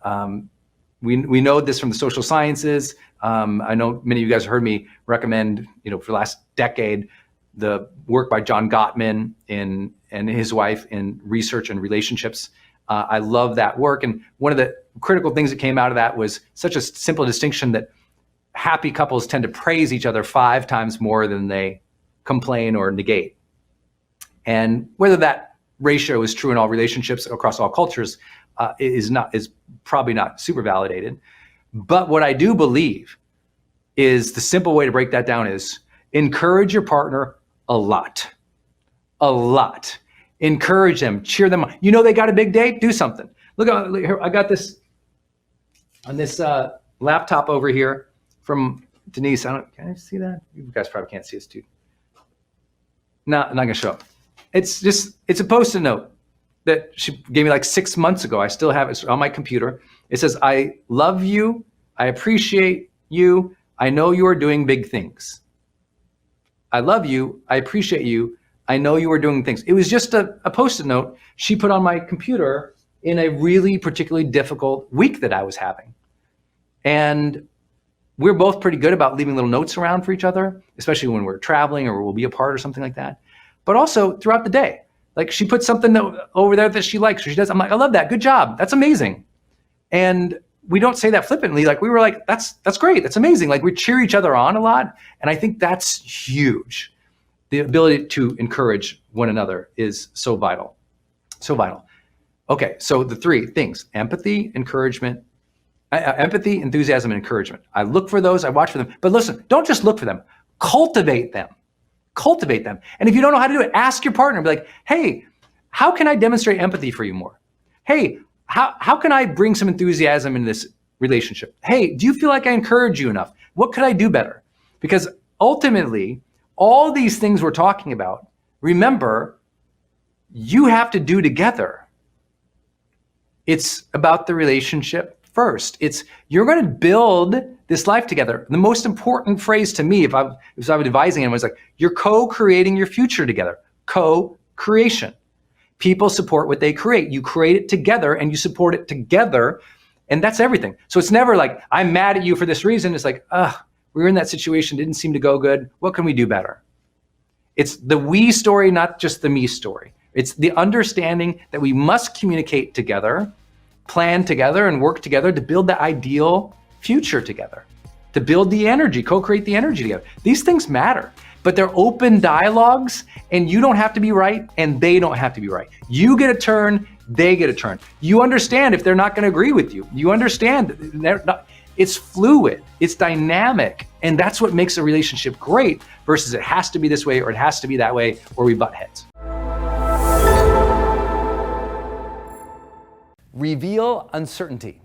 We know this from the social sciences. I know many of you guys heard me recommend, you know, for the last decade, the work by John Gottman and his wife in research and relationships. I love that work. And one of the critical things that came out of that was such a simple distinction that happy couples tend to praise each other 5 times more than they complain or negate. And whether that ratio is true in all relationships across all cultures is probably not super validated. But what I do believe is the simple way to break that down is encourage your partner a lot. Encourage them, cheer them on. You know they got a big day, do something. Look, here, I got this on this laptop over here from Denise. Can I see that? You guys probably can't see this, dude. No, I'm not gonna show up. It's a Post-it note that she gave me like 6 months ago. I still have it on my computer. It says, I love you, I appreciate you, I know you are doing big things. I love you, I appreciate you, I know you are doing things. It was just a Post-it note she put on my computer in a really particularly difficult week that I was having. And we're both pretty good about leaving little notes around for each other, especially when we're traveling or we'll be apart or something like that. But also throughout the day. Like she put something over there that she likes, or she does. I'm like, I love that. Good job. That's amazing. And we don't say that flippantly. Like we were like, that's great. That's amazing. Like we cheer each other on a lot. And I think that's huge. The ability to encourage one another is so vital. So vital. Okay, so the 3 things: empathy, encouragement, empathy, enthusiasm, and encouragement. I look for those, I watch for them. But listen, don't just look for them. Cultivate them. Cultivate them. And if you don't know how to do it, ask your partner. Be like, hey, how can I demonstrate empathy for you more? Hey, how can I bring some enthusiasm in this relationship? Hey, do you feel like I encourage you enough? What could I do better? Because ultimately, all these things we're talking about, remember, you have to do together. It's about the relationship first. You're going to build this life together. The most important phrase to me, if I was advising anyone, was like, you're co-creating your future together. Co-creation. People support what they create. You create it together and you support it together. And that's everything. So it's never like, I'm mad at you for this reason. It's like, we were in that situation, didn't seem to go good. What can we do better? It's the we story, not just the me story. It's the understanding that we must communicate together, plan together, and work together to build the ideal future together, to build the energy, co-create the energy together. These things matter, but they're open dialogues, and you don't have to be right, and they don't have to be right. You get a turn, they get a turn. You understand if they're not going to agree with you. You understand it's fluid, it's dynamic, and that's what makes a relationship great versus it has to be this way or it has to be that way or we butt heads. Reveal uncertainty.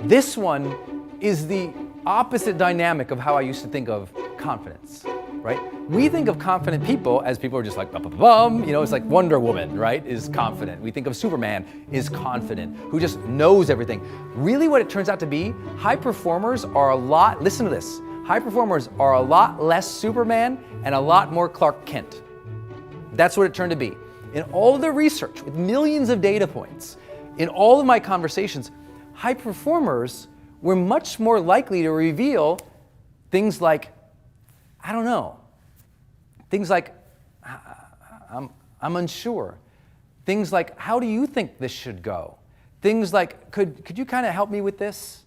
This one is the opposite dynamic of how I used to think of confidence, right? We think of confident people as people who are just like, bum, you know, it's like Wonder Woman, right, is confident. We think of Superman is confident, who just knows everything. Really what it turns out to be, high performers are listen to this, high performers are a lot less Superman and a lot more Clark Kent. That's what it turned to be. In all of the research, with millions of data points, in all of my conversations, high performers were much more likely to reveal things like, I don't know, things like, I'm unsure, things like, how do you think this should go? Things like, could you kind of help me with this?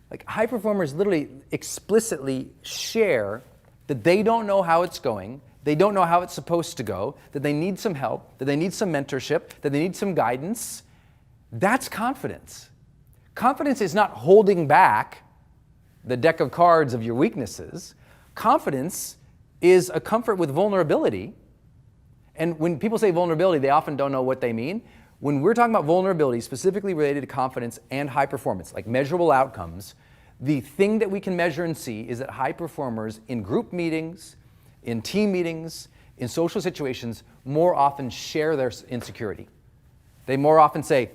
Like high performers literally explicitly share that they don't know how it's going, they don't know how it's supposed to go, that they need some help, that they need some mentorship, that they need some guidance. That's confidence. Confidence is not holding back the deck of cards of your weaknesses. Confidence is a comfort with vulnerability. And when people say vulnerability, they often don't know what they mean. When we're talking about vulnerability, specifically related to confidence and high performance, like measurable outcomes, the thing that we can measure and see is that high performers in group meetings, in team meetings, in social situations more often share their insecurity. They more often say,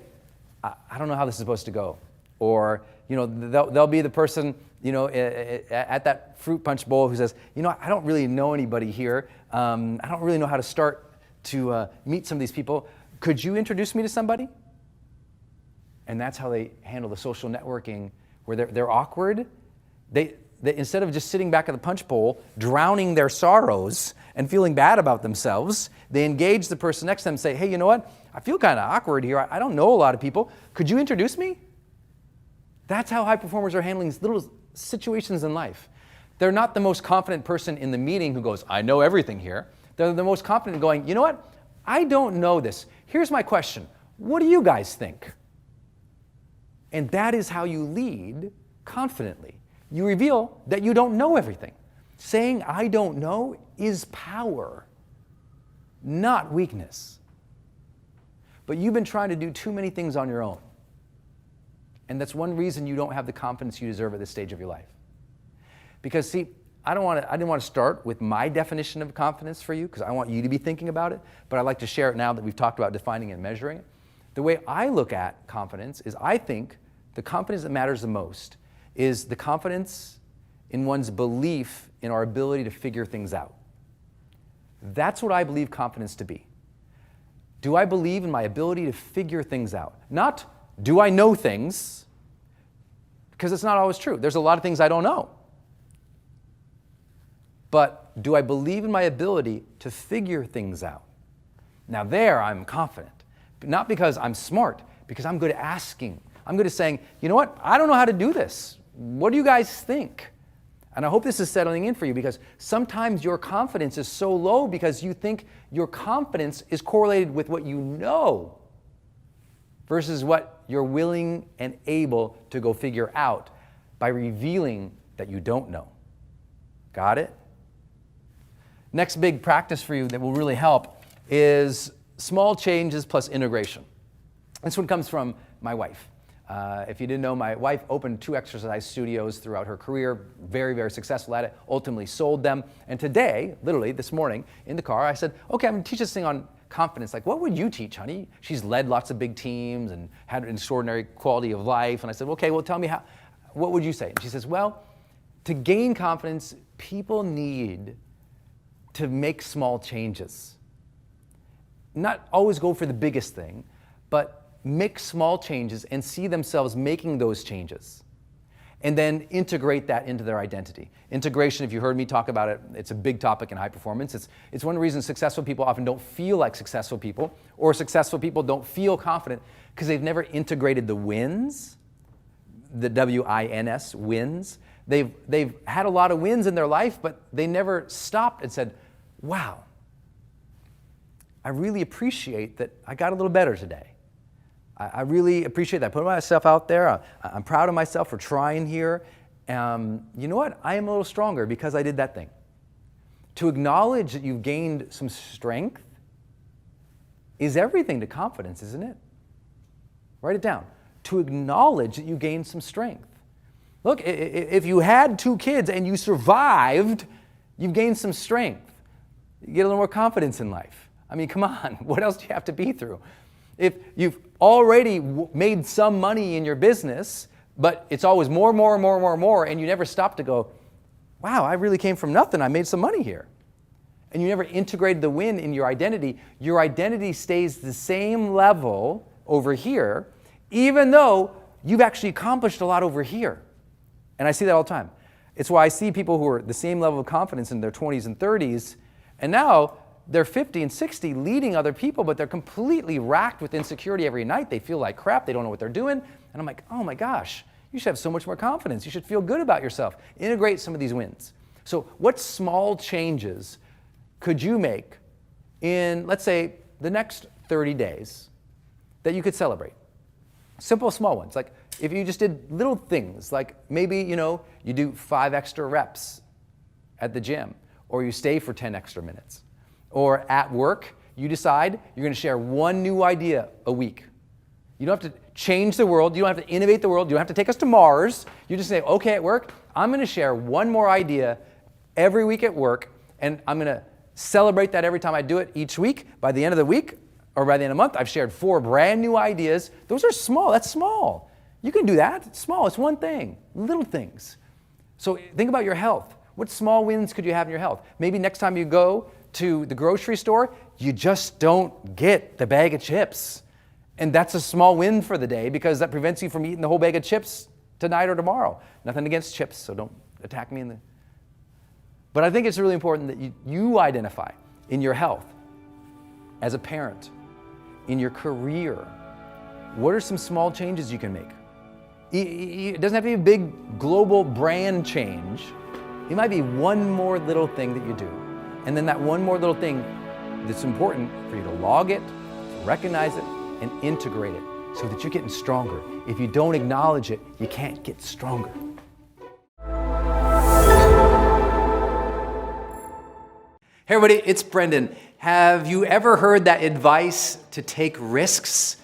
I don't know how this is supposed to go. Or, they'll be the person, at that fruit punch bowl who says, I don't really know anybody here. I don't really know how to start to meet some of these people. Could you introduce me to somebody? And that's how they handle the social networking, where they're awkward. They instead of just sitting back at the punch bowl, drowning their sorrows and feeling bad about themselves, they engage the person next to them and say, hey, you know what? I feel kind of awkward here. I don't know a lot of people. Could you introduce me? That's how high performers are handling these little situations in life. They're not the most confident person in the meeting who goes, I know everything here. They're the most confident going, you know what? I don't know this. Here's my question. What do you guys think? And that is how you lead confidently. You reveal that you don't know everything. Saying I don't know is power, not weakness. But you've been trying to do too many things on your own. And that's one reason you don't have the confidence you deserve at this stage of your life. Because see, I didn't want to start with my definition of confidence for you, because I want you to be thinking about it, but I'd like to share it now that we've talked about defining and measuring it. The way I look at confidence is I think the confidence that matters the most is the confidence in one's belief in our ability to figure things out. That's what I believe confidence to be. Do I believe in my ability to figure things out? Not, do I know things? Because it's not always true. There's a lot of things I don't know. But do I believe in my ability to figure things out? Now there I'm confident. Not because I'm smart, because I'm good at asking. I'm good at saying, you know what? I don't know how to do this. What do you guys think? And I hope this is settling in for you, because sometimes your confidence is so low because you think your confidence is correlated with what you know versus what you're willing and able to go figure out by revealing that you don't know. Got it? Next big practice for you that will really help is small changes plus integration. This one comes from my wife. If you didn't know, my wife opened 2 exercise studios throughout her career, very, very successful at it, ultimately sold them. And today, literally this morning in the car, I said, okay, I'm going to teach this thing on confidence. Like, what would you teach, honey? She's led lots of big teams and had an extraordinary quality of life. And I said, okay, well, tell me what would you say? And she says, well, to gain confidence, people need to make small changes. Not always go for the biggest thing, but make small changes and see themselves making those changes. And then integrate that into their identity. Integration, if you heard me talk about it, it's a big topic in high performance. It's one of the reasons successful people often don't feel like successful people, or successful people don't feel confident because they've never integrated the wins, the W-I-N-S, wins. They've had a lot of wins in their life, but they never stopped and said, wow, I really appreciate that I got a little better today. I really appreciate that. I put myself out there. I'm proud of myself for trying here. You know what? I am a little stronger because I did that thing. To acknowledge that you've gained some strength is everything to confidence, isn't it? Write it down. To acknowledge that you gained some strength. Look, if you had 2 kids and you survived, you've gained some strength. You get a little more confidence in life. I mean, come on. What else do you have to be through? If you've already made some money in your business, but it's always more, and you never stop to go, wow, I really came from nothing. I made some money here. And you never integrated the win in your identity stays the same level over here, even though you've actually accomplished a lot over here. And I see that all the time. It's why I see people who are the same level of confidence in their 20s and 30s, and now they're 50 and 60 leading other people, but they're completely racked with insecurity every night. They feel like crap. They don't know what they're doing. And I'm like, oh my gosh, you should have so much more confidence. You should feel good about yourself. Integrate some of these wins. So what small changes could you make in, let's say, the next 30 days that you could celebrate? Simple, small ones. Like if you just did little things, like maybe, you do 5 extra reps at the gym, or you stay for 10 extra minutes. Or at work, you decide you're going to share 1 new idea a week. You don't have to change the world. You don't have to innovate the world. You don't have to take us to Mars. You just say, okay, at work, I'm going to share 1 more idea every week at work, and I'm going to celebrate that every time I do it each week. By the end of the week, or by the end of the month, I've shared 4 brand new ideas. Those are small, that's small. You can do that, it's small, it's one thing, little things. So think about your health. What small wins could you have in your health? Maybe next time you go to the grocery store, you just don't get the bag of chips. And that's a small win for the day because that prevents you from eating the whole bag of chips tonight or tomorrow. Nothing against chips, so don't attack me. But I think it's really important that you identify in your health, as a parent, in your career, what are some small changes you can make? It doesn't have to be a big global brand change. It might be one more little thing that you do. And then that one more little thing that's important for you to log it, recognize it, and integrate it so that you're getting stronger. If you don't acknowledge it, you can't get stronger. Hey everybody, it's Brendon. Have you ever heard that advice to take risks,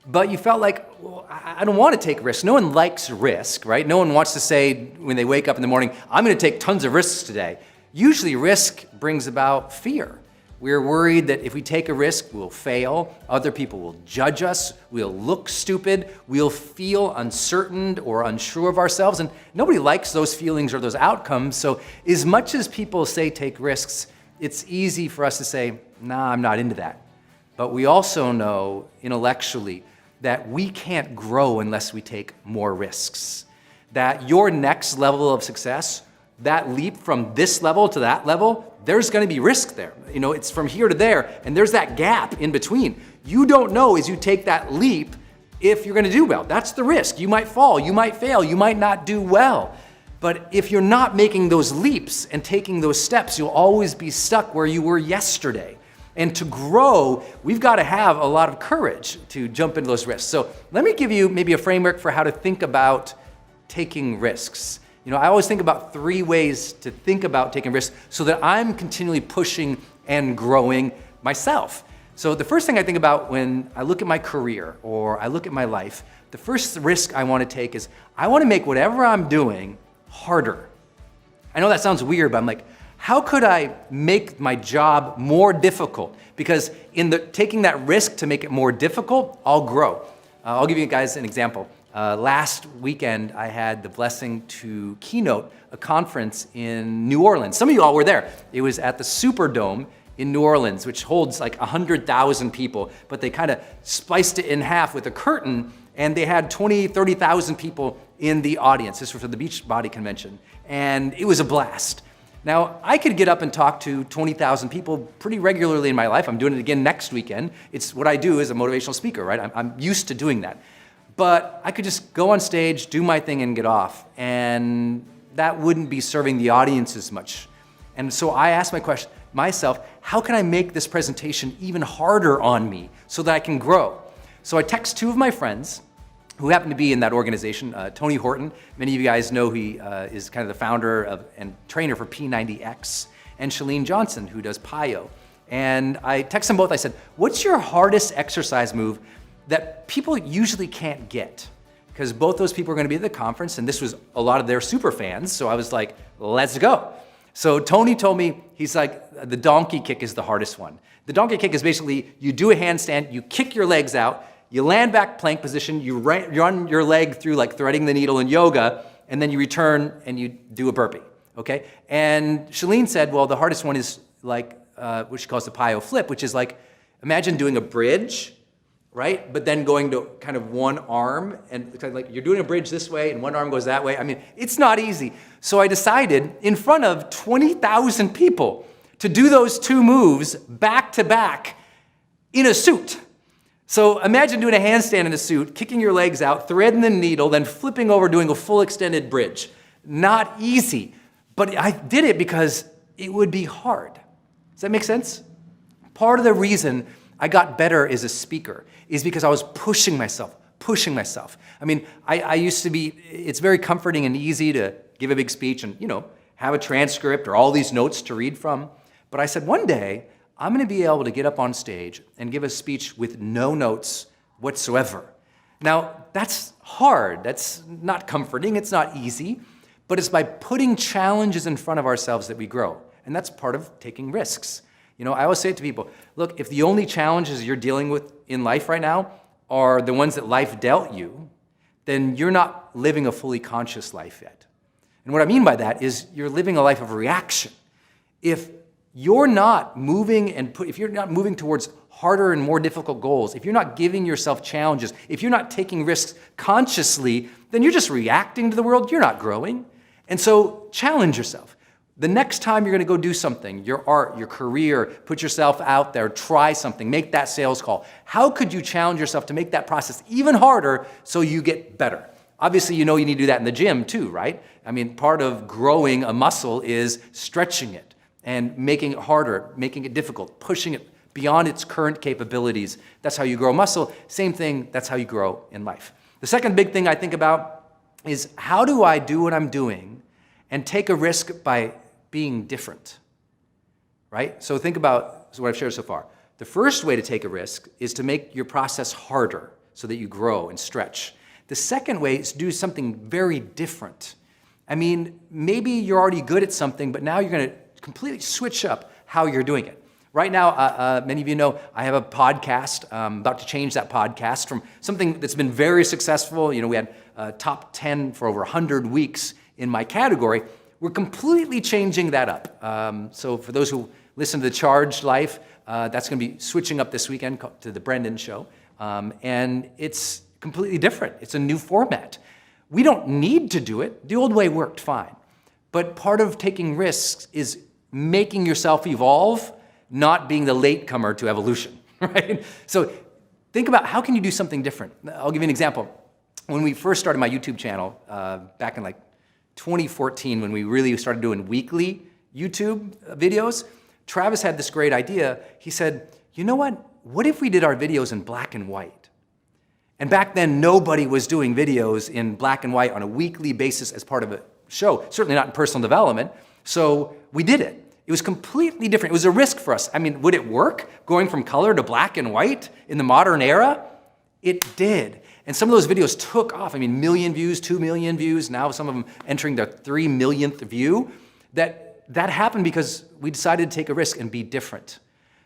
but you felt like, well, I don't want to take risks. No one likes risk, right? No one wants to say when they wake up in the morning, I'm going to take tons of risks today. Usually risk brings about fear. We're worried that if we take a risk, we'll fail, other people will judge us, we'll look stupid, we'll feel uncertain or unsure of ourselves, and nobody likes those feelings or those outcomes. So as much as people say take risks, it's easy for us to say, nah, I'm not into that. But we also know intellectually that we can't grow unless we take more risks. That your next level of success, that leap from this level to that level, there's gonna be risk there. You know, it's from here to there, and there's that gap in between. You don't know as you take that leap if you're gonna do well. That's the risk. You might fall, you might fail, you might not do well. But if you're not making those leaps and taking those steps, you'll always be stuck where you were yesterday. And to grow, we've got to have a lot of courage to jump into those risks. So let me give you maybe a framework for how to think about taking risks. You know, I always think about 3 ways to think about taking risks so that I'm continually pushing and growing myself. So the first thing I think about when I look at my career or I look at my life, the first risk I want to take is I want to make whatever I'm doing harder. I know that sounds weird, but I'm like, how could I make my job more difficult? Because in taking that risk to make it more difficult, I'll grow. I'll give you guys an example. Last weekend, I had the blessing to keynote a conference in New Orleans. Some of you all were there. It was at the Superdome in New Orleans, which holds like 100,000 people, but they kind of spliced it in half with a curtain, and they had 20, 30,000 people in the audience. This was for the Beachbody Convention, and it was a blast. Now, I could get up and talk to 20,000 people pretty regularly in my life. I'm doing it again next weekend. It's what I do as a motivational speaker, right? I'm used to doing that. But I could just go on stage, do my thing, and get off, and that wouldn't be serving the audience as much. And so I asked myself, how can I make this presentation even harder on me so that I can grow? So I text 2 of my friends who happen to be in that organization, Tony Horton. Many of you guys know he is kind of the founder and trainer for P90X, and Chalene Johnson, who does PIO. And I text them both, I said, what's your hardest exercise move that people usually can't get? Because both those people are gonna be at the conference, and this was a lot of their super fans, so I was like, let's go. So Tony told me, he's like, the donkey kick is the hardest one. The donkey kick is basically, you do a handstand, you kick your legs out, you land back plank position, you run your leg through like threading the needle in yoga, and then you return and you do a burpee, okay? And Chalene said, well, the hardest one is like, what she calls the PIO flip, which is like, imagine doing a bridge, right? But then going to kind of one arm, and kind of like you're doing a bridge this way and one arm goes that way. I mean, it's not easy. So I decided in front of 20,000 people to do those 2 moves back to back in a suit. So imagine doing a handstand in a suit, kicking your legs out, threading the needle, then flipping over, doing a full extended bridge. Not easy, but I did it because it would be hard. Does that make sense? Part of the reason I got better as a speaker is because I was pushing myself. I mean, I used to be, it's very comforting and easy to give a big speech and, you know, have a transcript or all these notes to read from. But I said, one day, I'm gonna be able to get up on stage and give a speech with no notes whatsoever. Now, that's hard, that's not comforting, it's not easy, but it's by putting challenges in front of ourselves that we grow. And that's part of taking risks. I always say it to people, look, if the only challenges you're dealing with in life right now are the ones that life dealt you, then you're not living a fully conscious life yet. And what I mean by that is you're living a life of reaction. If you're not moving if you're not moving towards harder and more difficult goals, if you're not giving yourself challenges, if you're not taking risks consciously, then you're just reacting to the world, you're not growing. And so challenge yourself. The next time you're going to go do something, your art, your career, put yourself out there, try something, make that sales call. How could you challenge yourself to make that process even harder so you get better? Obviously, you need to do that in the gym too, right? I mean, part of growing a muscle is stretching it and making it harder, making it difficult, pushing it beyond its current capabilities. That's how you grow muscle. Same thing, that's how you grow in life. The second big thing I think about is how do I do what I'm doing and take a risk by being different, right? So think about what I've shared so far. The first way to take a risk is to make your process harder so that you grow and stretch. The second way is to do something very different. I mean, maybe you're already good at something, but now you're going to completely switch up how you're doing it. Right now, many of you know, I have a podcast. I'm about to change that podcast from something that's been very successful. We had top 10 for over 100 weeks in my category. We're completely changing that up. So for those who listen to The Charged Life, that's going to be switching up this weekend to the Brendon Show. And it's completely different. It's a new format. We don't need to do it. The old way worked fine. But part of taking risks is making yourself evolve, not being the latecomer to evolution, right? So think about how can you do something different. I'll give you an example. When we first started my YouTube channel back in 2014, when we really started doing weekly YouTube videos, Travis had this great idea. He said, you know what? What if we did our videos in black and white? And back then, nobody was doing videos in black and white on a weekly basis as part of a show, certainly not in personal development. So we did it. It was completely different. It was a risk for us. I mean, would it work going from color to black and white in the modern era? It did. And some of those videos took off. I mean, million views, 2 million views, now some of them entering their 3 millionth view. That happened because we decided to take a risk and be different.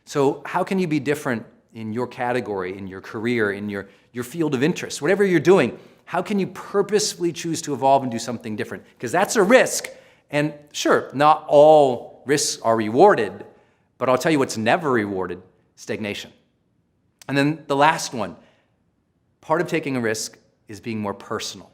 So how can you be different in your category, in your career, in your field of interest, whatever you're doing? How can you purposefully choose to evolve and do something different? Because that's a risk. And sure, not all risks are rewarded, but I'll tell you what's never rewarded: stagnation. And then the last one, part of taking a risk is being more personal.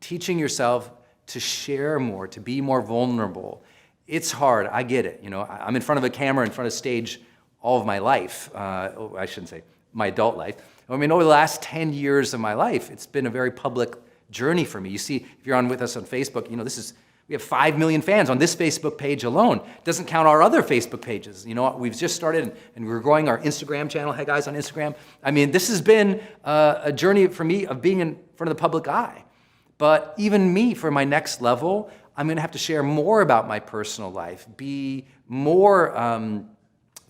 Teaching yourself to share more, to be more vulnerable. It's hard, I get it. I'm in front of a camera, in front of stage all of my life. I shouldn't say my adult life. I mean, over the last 10 years of my life, it's been a very public journey for me. You see, if you're on with us on Facebook, we have 5 million fans on this Facebook page alone. Doesn't count our other Facebook pages. We've just started and we're growing our Instagram channel. Hey guys on Instagram. I mean, this has been a journey for me of being in front of the public eye. But even me, for my next level, I'm going to have to share more about my personal life, be more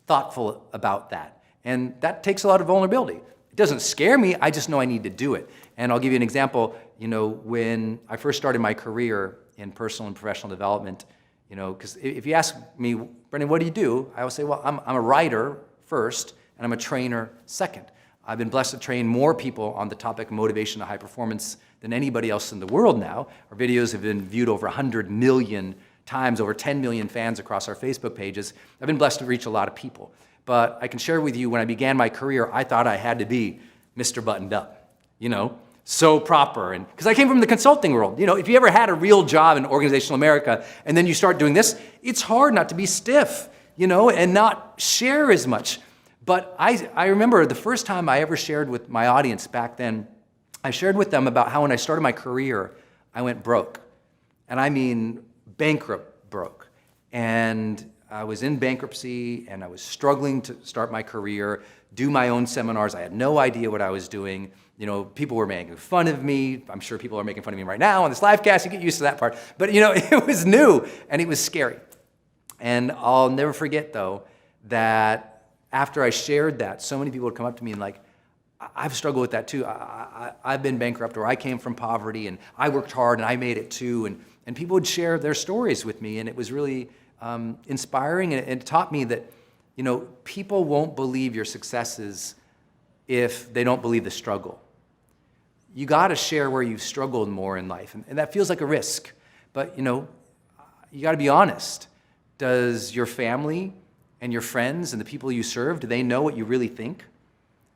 thoughtful about that. And that takes a lot of vulnerability. It doesn't scare me, I just know I need to do it. And I'll give you an example. When I first started my career in personal and professional development, because if you ask me, Brendon, what do you do? I always say, well, I'm a writer first, and I'm a trainer second. I've been blessed to train more people on the topic of motivation to high performance than anybody else in the world now. Our videos have been viewed over 100 million times, over 10 million fans across our Facebook pages. I've been blessed to reach a lot of people. But I can share with you, when I began my career, I thought I had to be Mr. Buttoned Up, so proper. And because I came from the consulting world. If you ever had a real job in organizational America and then you start doing this, it's hard not to be stiff, and not share as much. But I remember the first time I ever shared with my audience back then, I shared with them about how when I started my career, I went broke. And I mean bankrupt broke. And I was in bankruptcy and I was struggling to start my career, do my own seminars. I had no idea what I was doing. People were making fun of me. I'm sure people are making fun of me right now on this live cast. You get used to that part. But it was new and it was scary. And I'll never forget though, that after I shared that, so many people would come up to me and I've struggled with that too. I've been bankrupt, or I came from poverty and I worked hard and I made it too. And people would share their stories with me, and it was really inspiring, and it taught me that You know, people won't believe your successes if they don't believe the struggle. You got to share where you've struggled more in life, and that feels like a risk. But, you know, you got to be honest. Does your family and your friends and the people you serve, do they know what you really think,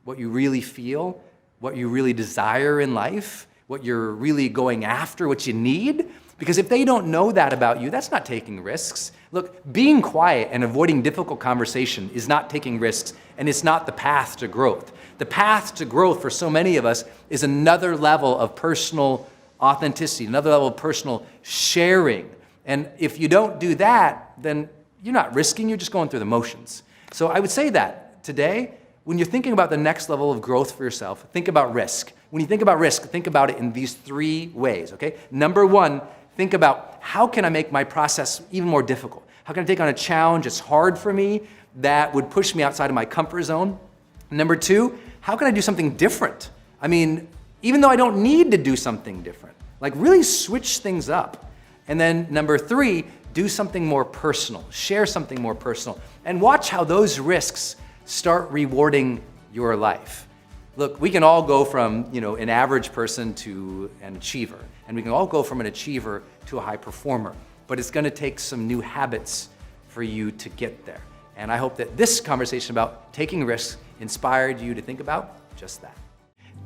what you really feel, what you really desire in life, what you're really going after, what you need? Because if they don't know that about you, that's not taking risks. Look, being quiet and avoiding difficult conversation is not taking risks, and it's not the path to growth. The path to growth for so many of us is another level of personal authenticity, another level of personal sharing. And if you don't do that, then you're not risking, you're just going through the motions. So I would say that today, when you're thinking about the next level of growth for yourself, think about risk. When you think about risk, think about it in these 3 ways, okay? Number 1, think about how can I make my process even more difficult? How can I take on a challenge that's hard for me that would push me outside of my comfort zone? Number 2, how can I do something different? I mean, even though I don't need to do something different, like really switch things up. And then number 3, do something more personal, share something more personal, and watch how those risks start rewarding your life. Look, we can all go from, you know, an average person to an achiever, and we can all go from an achiever to a high performer, but it's gonna take some new habits for you to get there. And I hope that this conversation about taking risks inspired you to think about just that.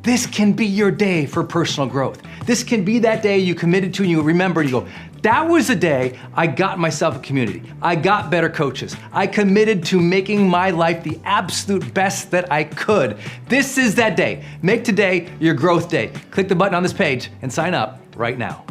This can be your day for personal growth. This can be that day you committed to and you remember and you go, that was the day I got myself a community. I got better coaches. I committed to making my life the absolute best that I could. This is that day. Make today your growth day. Click the button on this page and sign up right now.